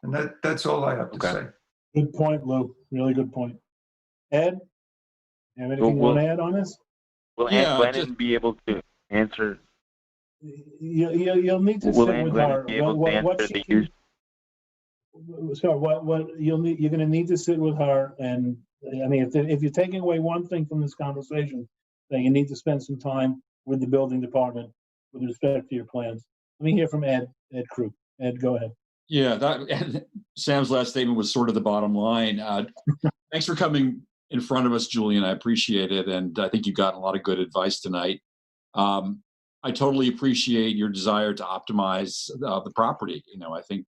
And that's all I have to say. Good point, Lou. Really good point. Ed, you have anything you want to add on this? Will Ann Glennon be able to answer? You'll need to sit with her. You're going to need to sit with her, and I mean, if you're taking away one thing from this conversation, then you need to spend some time with the building department with respect to your plans. Let me hear from Ed Krug. Ed, go ahead. Yeah, Sam's last statement was sort of the bottom line. Thanks for coming in front of us, Julian. I appreciate it, and I think you got a lot of good advice tonight. I totally appreciate your desire to optimize the property. I think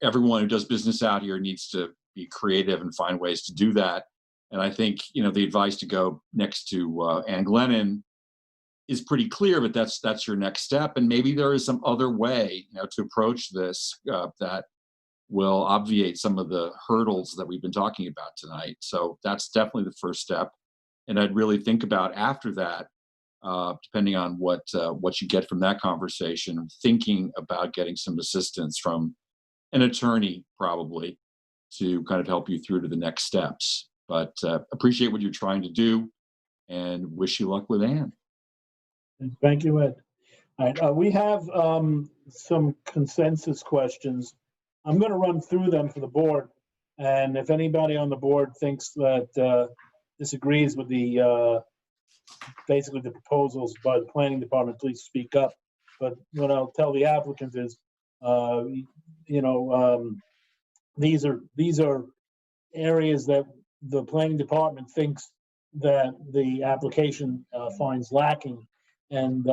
everyone who does business out here needs to be creative and find ways to do that. And I think the advice to go next to Ann Glennon is pretty clear, but that's your next step. And maybe there is some other way to approach this that will obviate some of the hurdles that we've been talking about tonight. So that's definitely the first step. And I'd really think about after that, depending on what you get from that conversation, thinking about getting some assistance from an attorney probably to kind of help you through to the next steps. But appreciate what you're trying to do and wish you luck with Ann. Thank you, Ed. All right, we have some consensus questions. I'm going to run through them for the board, and if anybody on the board thinks that disagrees with basically the proposals by the planning department, please speak up. But what I'll tell the applicants is, these are areas that the planning department thinks that the application finds lacking. And,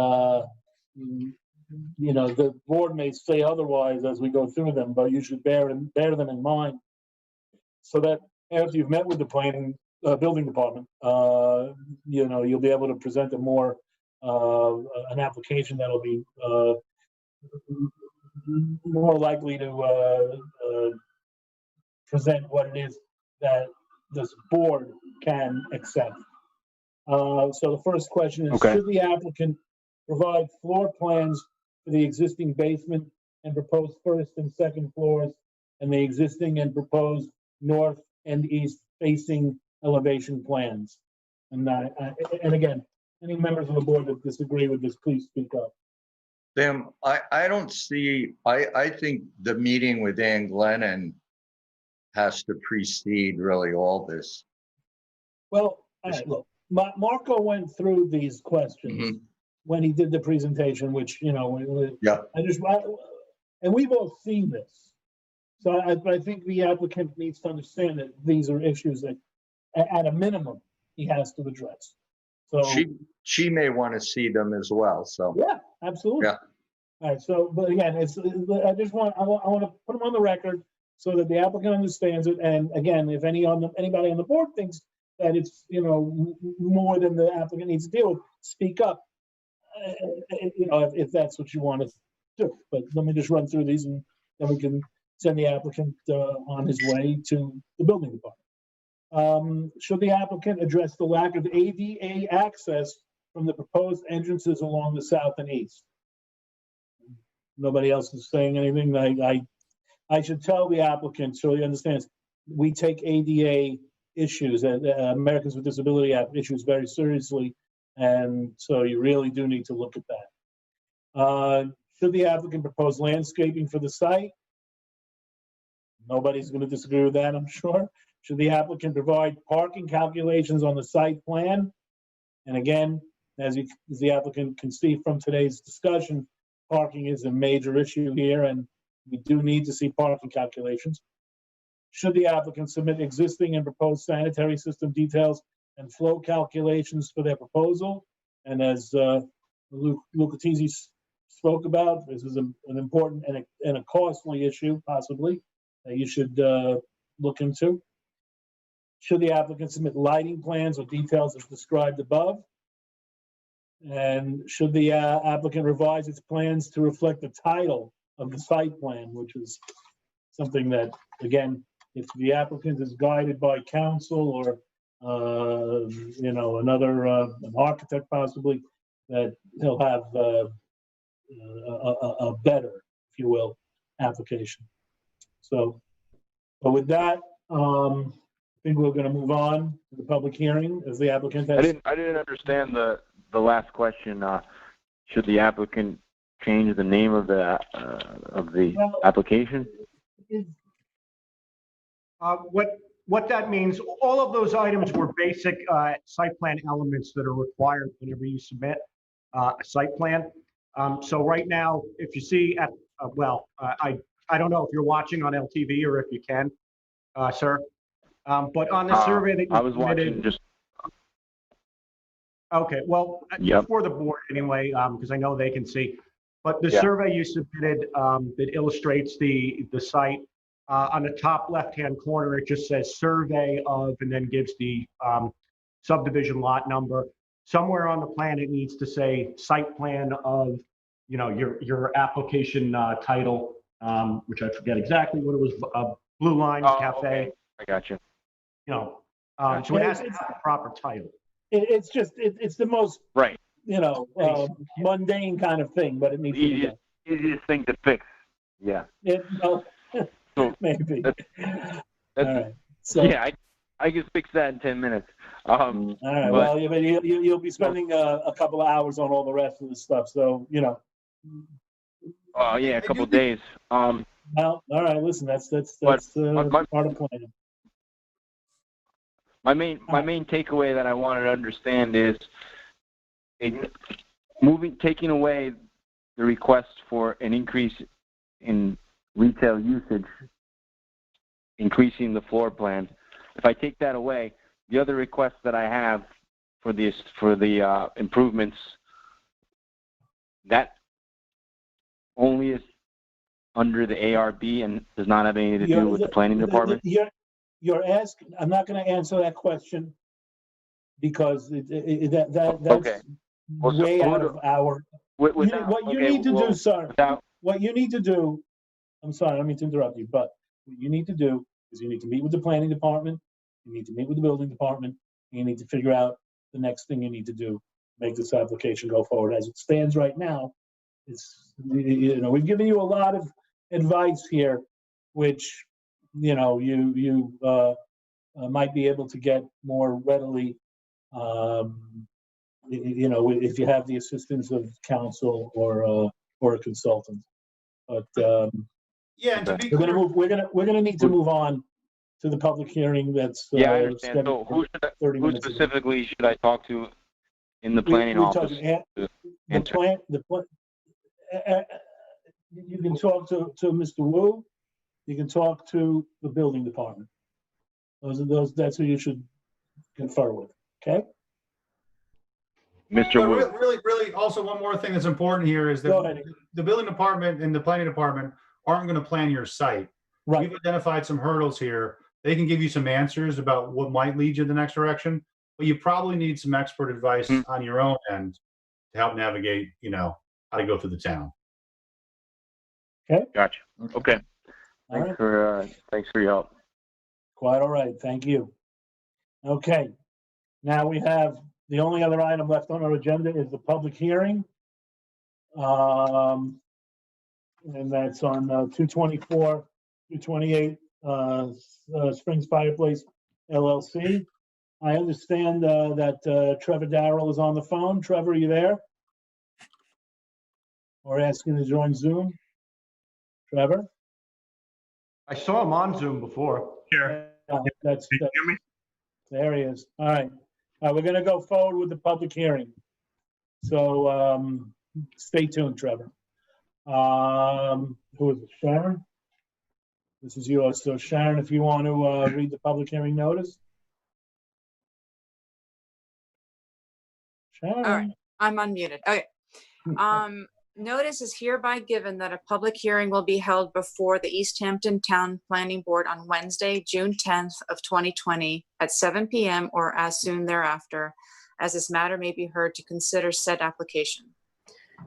the board may say otherwise as we go through them, but you should bear them in mind so that after you've met with the building department, you'll be able to present an application that'll be more likely to present what it is that this board can accept. So the first question is, Okay. should the applicant provide floor plans for the existing basement and proposed first and second floors and the existing and proposed north and east facing elevation plans? And again, any members of the board that disagree with this, please speak up. Sam, I don't see, I think the meeting with Ann Glennon has to precede really all this. Well, all right, look, Marco went through these questions when he did the presentation, which, you know, Yeah. and we've all seen this. So I think the applicant needs to understand that these are issues that, at a minimum, he has to address. So She may want to see them as well, so. yeah, absolutely. Yeah. All right, so, but again, I want to put them on the record so that the applicant understands it. And again, if anybody on the board thinks that it's, you know, more than the applicant needs to deal with, speak up, you know, if that's what you want to do. But let me just run through these and then we can send the applicant on his way to the building department. Should the applicant address the lack of ADA access from the proposed entrances along the south and east? Nobody else is saying anything. I should tell the applicant so he understands we take ADA issues and Americans with Disability Act issues very seriously, and so you really do need to look at that. Should the applicant propose landscaping for the site? Nobody's going to disagree with that, I'm sure. Should the applicant provide parking calculations on the site plan? And again, as the applicant can see from today's discussion, parking is a major issue here, and we do need to see parking calculations. Should the applicant submit existing and proposed sanitary system details and flow calculations for their proposal? And as Lucatizzi spoke about, this is an important and a costly issue, possibly, that you should look into. Should the applicant submit lighting plans or details as described above? And should the applicant revise its plans to reflect the title of the site plan, which is something that, again, if the applicant is guided by counsel or, you know, an architect possibly, that he'll have a better, if you will, application. So, but with that, I think we're going to move on to the public hearing as the applicant has. I didn't understand the last question. Should the applicant change the name of the application? What that means, all of those items were basic site plan elements that are required whenever you submit a site plan. So right now, if you see at, I don't know if you're watching on LTV or if you can, sir, but on the survey that you I was submitted, watching just. Okay, well, Yep. for the board anyway, because I know they can see. But the Yeah. survey you submitted that illustrates the site, on the top left-hand corner, it just says survey of, and then gives the subdivision lot number. Somewhere on the plan, it needs to say site plan of, you know, your application title, which I forget exactly what it was, Blue Line Cafe. Okay. I got you. You know, so it has to have a proper title. It's just, it's the most, Right. you know, mundane kind of thing, but it needs to be done. Easiest thing to fix. Yeah. Maybe. That's, all right. So, yeah, I can fix that in 10 minutes. all right. Well, you'll be spending a couple of hours on all the rest of the stuff. So, you know. Oh yeah, a couple of days. Well, all right. Listen, that's part of planning. My main takeaway that I wanted to understand is taking away the request for an increase in retail usage, increasing the floor plan. If I take that away, the other request that I have for the improvements, that only is under the ARB and does not have anything to do with the planning department. You're asking. I'm not going to answer that question because that's okay. way out of our. What you need to do, sir. what you need to do, I'm sorry, I don't mean to interrupt you, but what you need to do is you need to meet with the planning department, you need to meet with the building department, and you need to figure out the next thing you need to do, make this application go forward. As it stands right now, it's, we've given you a lot of advice here, which, you might be able to get more readily, if you have the assistance of counsel or a consultant. But Yeah, and to be we're clear, gonna need to move on to the public hearing that's Yeah, I understand. So scheduled for 30 who minutes. specifically should I talk to in the planning We're office? talking to the answer? plan, you can talk to Mr. Wu, you can talk to the building department. That's who you should confer with, okay? Mr. but Wu. really, also one more thing that's important here is Go that ahead. the building department and the planning department aren't going to plan your site. Right, We've identified some hurdles here. They can give you some answers about what might lead you in the next direction, but you probably need some expert advice on your own end to help navigate, how to go through the town. Gotcha. Okay. all right, Thanks for your help. quite all right, thank you. Okay, now we have, the only other item left on our agenda is the public hearing. And that's on 224, 228 Springs Fireplace LLC. I understand that Trevor Darrell is on the phone. Trevor, are you there? Or asking to join Zoom? Trevor? I saw him on Zoom before. Yeah, that's, Can you hear me? there he is. All right. We're going to go forward with the public hearing. So stay tuned, Trevor. Who is it? Sharon? This is yours. So Sharon, if you want to read the public hearing notice. Sharon? All right, I'm unmuted. Okay. Notice is hereby given that a public hearing will be held before the East Hampton Town Planning Board on Wednesday, June 10th of 2020 at 7 p.m. or as soon thereafter, as this matter may be heard to consider said application.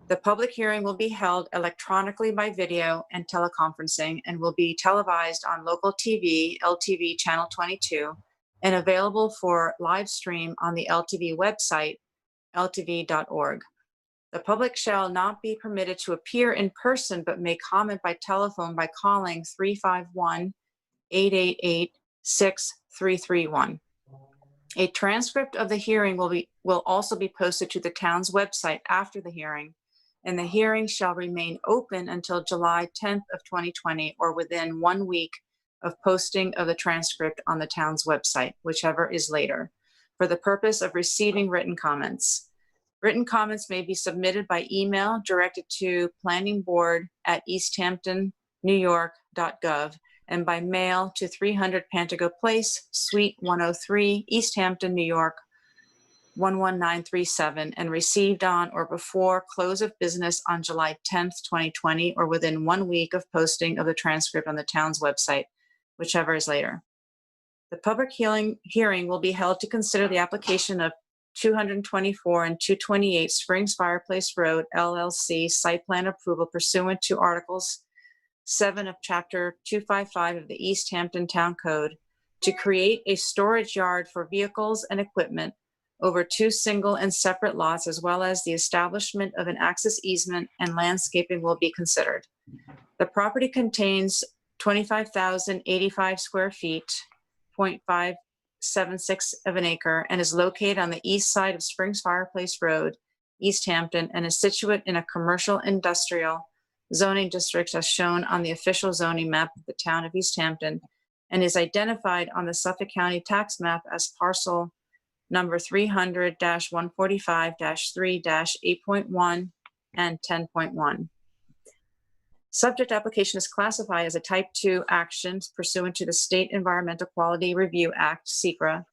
The public hearing will be held electronically by video and teleconferencing and will be televised on local TV, LTV Channel 22, and available for live stream on the LTV website, ltv.org. The public shall not be permitted to appear in person, but may comment by telephone by calling 351-888-6331. A transcript of the hearing will also be posted to the town's website after the hearing, and the hearing shall remain open until July 10th of 2020 or within 1 week of posting of the transcript on the town's website, whichever is later, for the purpose of receiving written comments. Written comments may be submitted by email directed to planningboard@easthamptonnewyork.gov and by mail to 300 Pantago Place, Suite 103, East Hampton, New York, 11937, and received on or before close of business on July 10th, 2020, or within 1 week of posting of the transcript on the town's website, whichever is later. The public hearing will be held to consider the application of 224 and 228 Springs Fireplace Road, LLC, site plan approval pursuant to Articles 7 of Chapter 255 of the East Hampton Town Code to create a storage yard for vehicles and equipment over 2 single and separate lots, as well as the establishment of an access easement and landscaping will be considered. The property contains 25,085 square feet, 0.576 of an acre, and is located on the east side of Springs Fireplace Road, East Hampton, and is situate in a commercial industrial zoning district as shown on the official zoning map of the town of East Hampton, and is identified on the Suffolk County tax map as parcel number 300-145-3-8.1 and 10.1. Subject application is classified as a type 2 action pursuant to the State Environmental Quality Review Act, SEQRA,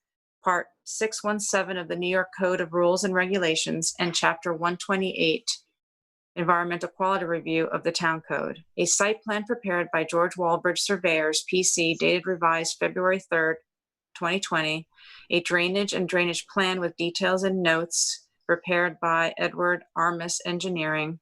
Part 617 of the New York Code of Rules and Regulations, and Chapter 128, Environmental Quality Review of the Town Code. A site plan prepared by George Walbridge Surveyors, PC, dated revised February 3rd, 2020. A drainage and drainage plan with details and notes prepared by Edward Armis Engineering.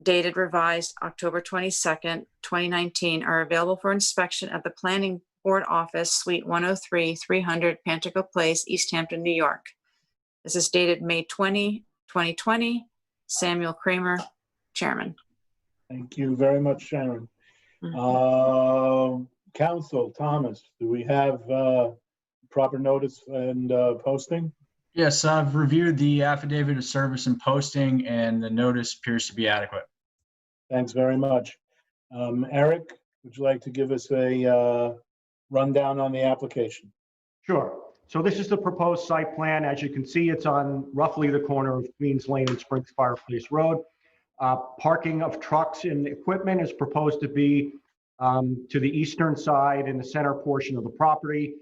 dated revised October 22nd, 2019, are available for inspection at the Planning Board Office, Suite 103, 300 Pantico Place, East Hampton, New York. This is dated May 20, 2020. Samuel Kramer, Chairman. Thank you very much, Sharon. Council, Thomas, do we have proper notice and posting? Yes, I've reviewed the affidavit of service and posting, and the notice appears to be adequate. Thanks very much. Eric, would you like to give us a rundown on the application? Sure. So this is the proposed site plan. As you can see, it's on roughly the corner of Queens Lane and Springs Fireplace Road. Parking of trucks and equipment is proposed to be to the eastern side in the center portion of the property.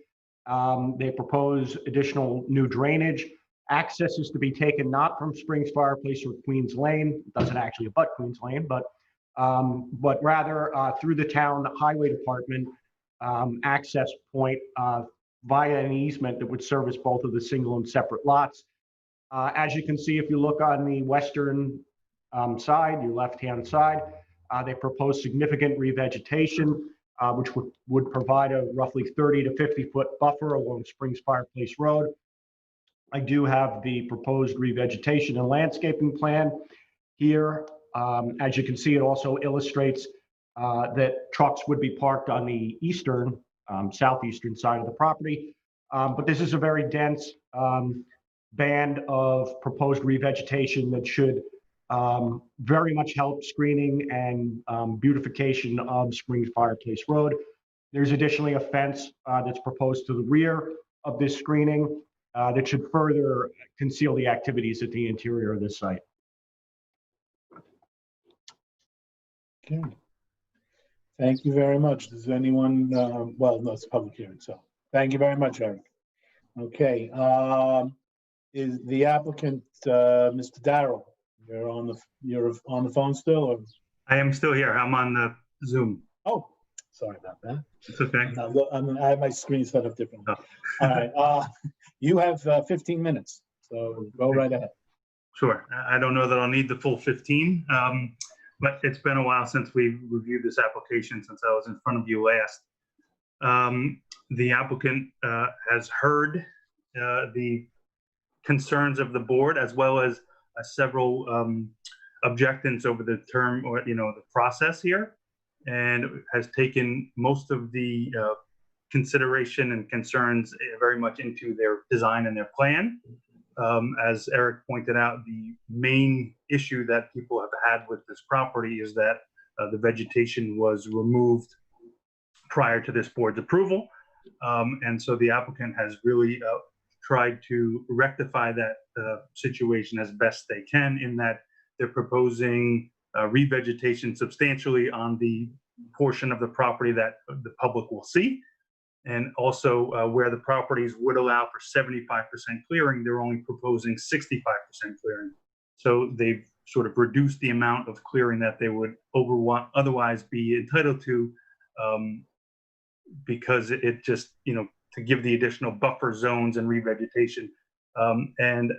They propose additional new drainage. Access is to be taken not from Springs Fireplace or Queens Lane. It doesn't actually abut Queens Lane, but rather through the town highway department access point via an easement that would service both of the single and separate lots. As you can see, if you look on the western side, your left-hand side, they propose significant revegetation, which would provide a roughly 30 to 50-foot buffer along Springs Fireplace Road. I do have the proposed revegetation and landscaping plan here. As you can see, it also illustrates that trucks would be parked on the eastern, southeastern side of the property. But this is a very dense band of proposed revegetation that should very much help screening and beautification of Springs Fireplace Road. There's additionally a fence that's proposed to the rear of this screening that should further conceal the activities at the interior of this site. Okay. Thank you very much. Does anyone, well, no, it's a public hearing, so thank you very much, Eric. Okay, is the applicant, Mr. Darrell, you're on the phone still, or? I am still here. I'm on the Zoom. Oh, sorry about that. It's okay. I have my screen set up differently. All right, you have 15 minutes, so go right ahead. Sure. I don't know that I'll need the full 15, but it's been a while since we reviewed this application, since I was in front of you last. The applicant has heard the concerns of the board, as well as several objections over the term, or the process here, and has taken most of the consideration and concerns very much into their design and their plan. As Eric pointed out, the main issue that people have had with this property is that the vegetation was removed prior to this board's approval. And so the applicant has really tried to rectify that situation as best they can, in that they're proposing revegetation substantially on the portion of the property that the public will see. And also where the properties would allow for 75% clearing, they're only proposing 65% clearing. So they've sort of reduced the amount of clearing that they would otherwise be entitled to, because it just, to give the additional buffer zones and revegetation. And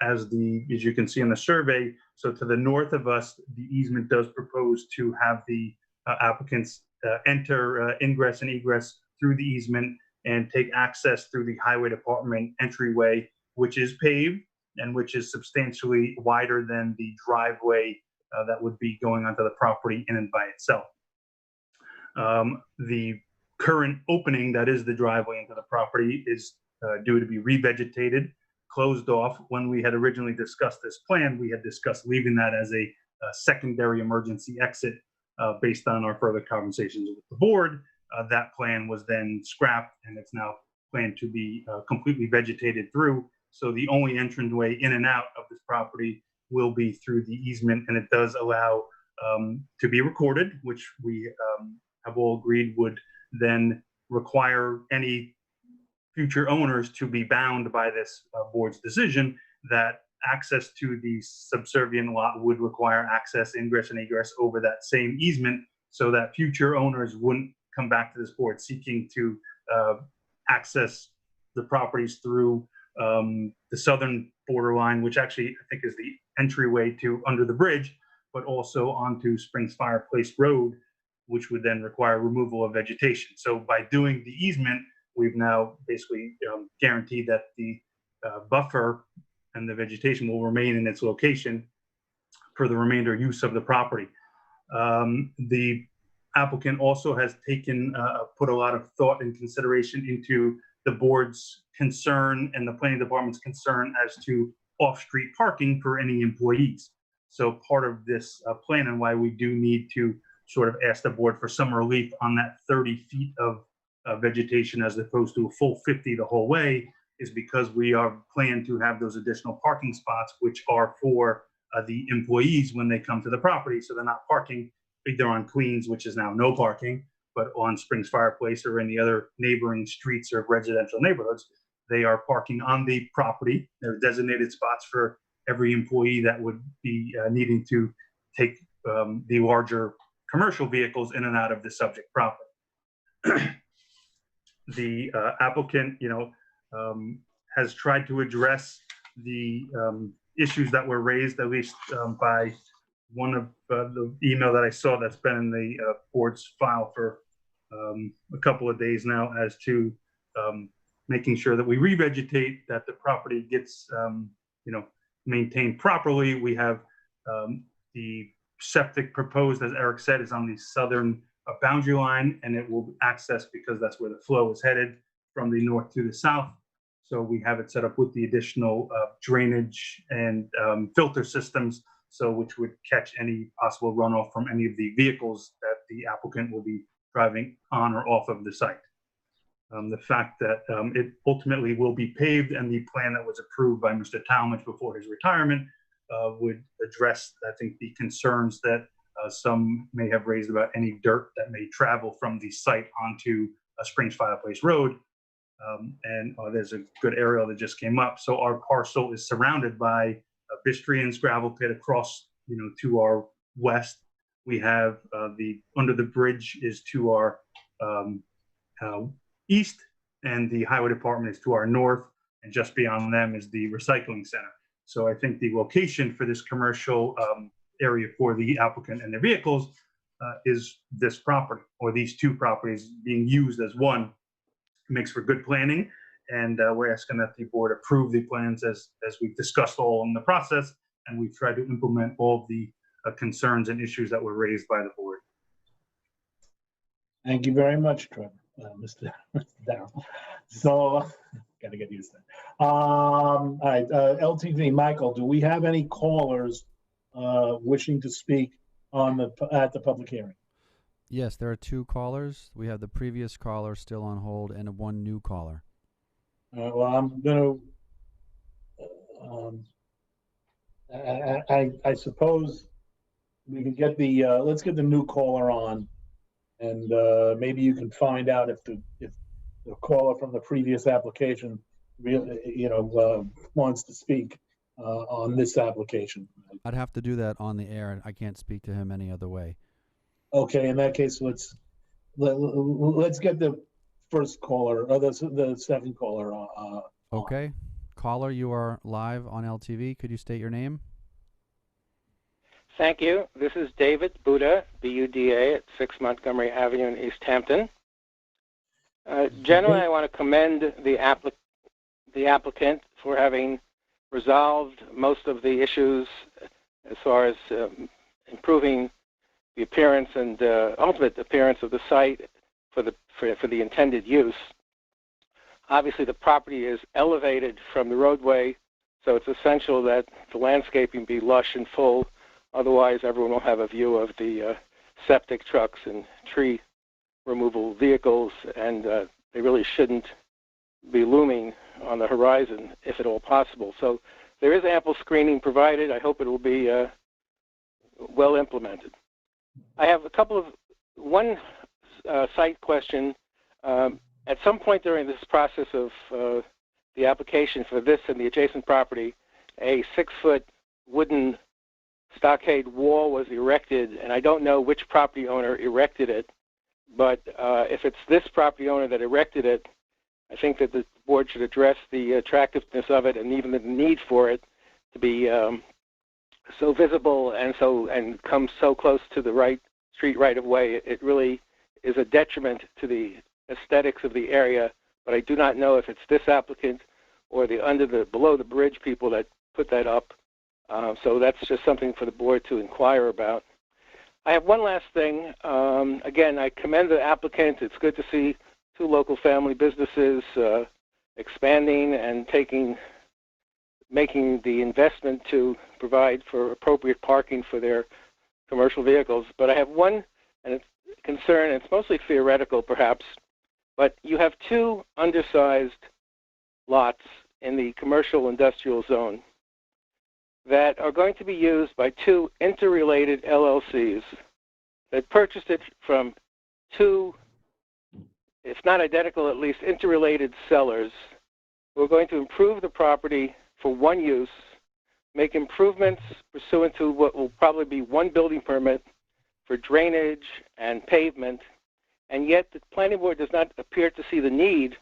as you can see in the survey, so to the north of us, the easement does propose to have the applicants enter ingress and egress through the easement and take access through the highway department entryway, which is paved and which is substantially wider than the driveway that would be going onto the property in and by itself. The current opening, that is the driveway into the property, is due to be revegetated, closed off. When we had originally discussed this plan, we had discussed leaving that as a secondary emergency exit based on our further conversations with the board. That plan was then scrapped, and it's now planned to be completely vegetated through. So the only entranceway in and out of this property will be through the easement, and it does allow to be recorded, which we have all agreed would then require any future owners to be bound by this board's decision that access to the subservient lot would require access, ingress, and egress over that same easement, so that future owners wouldn't come back to this board seeking to access the properties through the southern borderline, which actually I think is the entryway to under the bridge, but also onto Springs Fireplace Road, which would then require removal of vegetation. So by doing the easement, we've now basically guaranteed that the buffer and the vegetation will remain in its location for the remainder use of the property. The applicant also has taken, put a lot of thought and consideration into the board's concern and the planning department's concern as to off-street parking for any employees. So part of this plan and why we do need to sort of ask the board for some relief on that 30 feet of vegetation as opposed to a full 50 the whole way is because we are planning to have those additional parking spots, which are for the employees when they come to the property. So they're not parking either on Queens, which is now no parking, but on Springs Fireplace or any other neighboring streets or residential neighborhoods. They are parking on the property. There are designated spots for every employee that would be needing to take the larger commercial vehicles in and out of the subject property. The applicant, has tried to address the issues that were raised, at least by one of the email that I saw that's been in the board's file for a couple of days now, as to making sure that we revegetate, that the property gets, maintained properly. We have the septic proposed, as Eric said, is on the southern boundary line, and it will access because that's where the flow is headed from the north to the south. So we have it set up with the additional drainage and filter systems, so which would catch any possible runoff from any of the vehicles that the applicant will be driving on or off of the site. The fact that it ultimately will be paved, and the plan that was approved by Mr. Talmadge before his retirement would address, I think, the concerns that some may have raised about any dirt that may travel from the site onto Springs Fireplace Road. And there's a good aerial that just came up. So our parcel is surrounded by Bistrian's gravel pit across, to our west. We have under the bridge is to our east, and the highway department is to our north, and just beyond them is the recycling center. So I think the location for this commercial area for the applicant and their vehicles is this property, or these two properties being used as one. It makes for good planning, and we're asking that the board approve the plans as we've discussed all in the process, and we've tried to implement all of the concerns and issues that were raised by the board. Thank you very much, Trevor, Mr. Darrell. So, got to get used to it. All right, LTV, Michael, do we have any callers wishing to speak at the public hearing? Yes, there are 2 callers. We have the previous caller still on hold and 1 new caller. Well, I'm going to, I suppose we can get the, let's get the new caller on, and maybe you can find out if the caller from the previous application really, wants to speak on this application. I'd have to do that on the air. I can't speak to him any other way. Okay, in that case, let's get the first caller, or the second caller. Okay, caller, you are live on LTV. Could you state your name? Thank you. This is David Buda, B-U-D-A, at 6 Montgomery Avenue in East Hampton. Generally, I want to commend the applicant for having resolved most of the issues as far as improving the appearance and ultimate appearance of the site for the intended use. Obviously, the property is elevated from the roadway, so it's essential that the landscaping be lush and full. Otherwise, everyone will have a view of the septic trucks and tree removal vehicles, and they really shouldn't be looming on the horizon if at all possible. So there is ample screening provided. I hope it will be well implemented. I have one site question. At some point during this process of the application for this and the adjacent property, a 6-foot wooden stockade wall was erected, and I don't know which property owner erected it, but if it's this property owner that erected it, I think that the board should address the attractiveness of it and even the need for it to be so visible and comes so close to the street right of way, it really is a detriment to the aesthetics of the area. But I do not know if it's this applicant or the below the bridge people that put that up. So that's just something for the board to inquire about. I have one last thing. Again, I commend the applicant. It's good to see two local family businesses expanding and making the investment to provide for appropriate parking for their commercial vehicles. But I have one concern, and it's mostly theoretical perhaps, but you have two undersized lots in the commercial industrial zone that are going to be used by two interrelated LLCs that purchased it from two, if not identical, at least interrelated sellers who are going to improve the property for one use, make improvements pursuant to what will probably be one building permit for drainage and pavement, and yet the planning board does not appear to see the need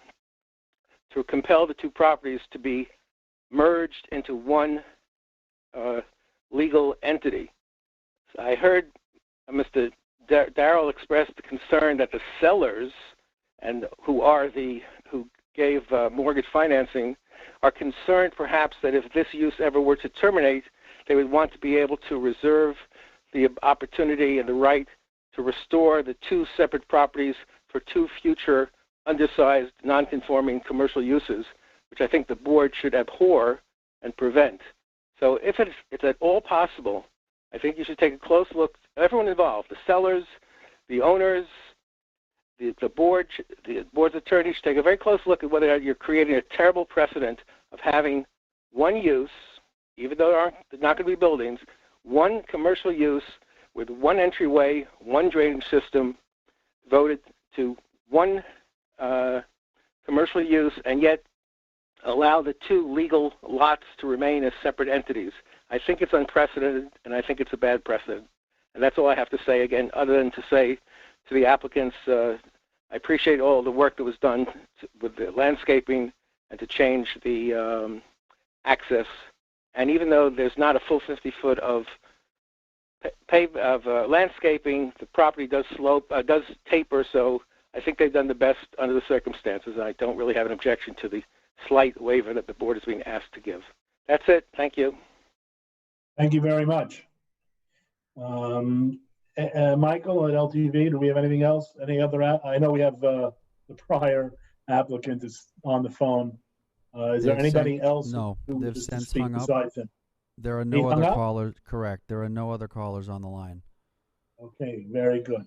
to compel the two properties to be merged into one legal entity. So I heard Mr. Darrell express the concern that the sellers, and who gave mortgage financing, are concerned perhaps that if this use ever were to terminate, they would want to be able to reserve the opportunity and the right to restore the two separate properties for two future undersized, non-conforming commercial uses, which I think the board should abhor and prevent. So if it's at all possible, I think you should take a close look, everyone involved, the sellers, the owners, the board's attorney should take a very close look at whether you're creating a terrible precedent of having one use, even though there are not going to be buildings, one commercial use with one entryway, one drainage system, voted to one commercial use, and yet allow the two legal lots to remain as separate entities. I think it's unprecedented, and I think it's a bad precedent. And that's all I have to say, again, other than to say to the applicants, I appreciate all the work that was done with the landscaping and to change the access. And even though there's not a full 50-foot of landscaping, the property does does taper, so I think they've done the best under the circumstances. I don't really have an objection to the slight waiver that the board is being asked to give. That's it. Thank you. Thank you very much. Michael at LTV, do we have anything else? Any other? I know we have the prior applicant is on the phone. Is there anybody else? No, they've since hung up. Besides him? There are no other callers. Correct. There are no other callers on the line. Okay, very good.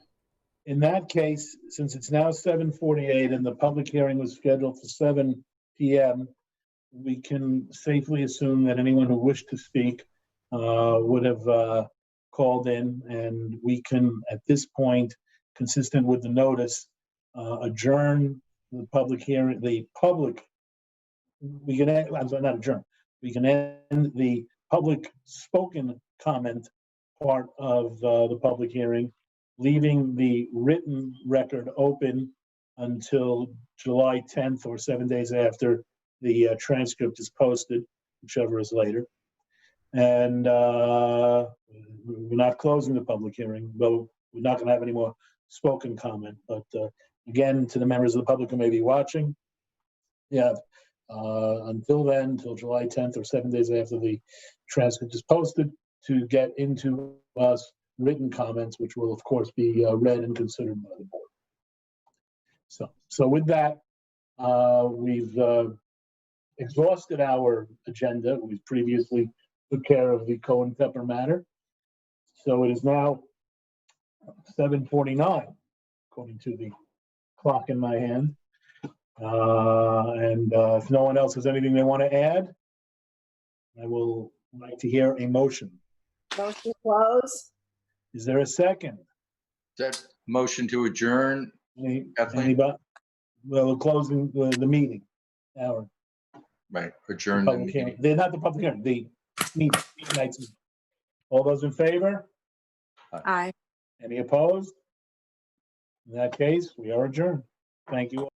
In that case, since it's now 7:48 and the public hearing was scheduled for 7 p.m., we can safely assume that anyone who wished to speak would have called in, and we can, at this point, consistent with the notice, adjourn the public hearing. We can not adjourn. We can end the public spoken comment part of the public hearing, leaving the written record open until July 10th or 7 days after the transcript is posted, whichever is later. And we're not closing the public hearing, though we're not going to have any more spoken comment. But again, to the members of the public who may be watching, until then, until July 10th or 7 days after the transcript is posted, to get into us written comments, which will, of course, be read and considered by the board. So with that, we've exhausted our agenda. We previously took care of the Cohen Pepper matter. So it is now 7:49, according to the clock in my hand. If no one else has anything they want to add, I will like to hear a motion. Motion close. Is there a second? That motion to adjourn. Anybody? Well, we're closing the meeting. Hour. Right, adjourn the meeting. They're not the public hearing, the meeting. All those in favor? Aye. Any opposed? In that case, we are adjourned. Thank you.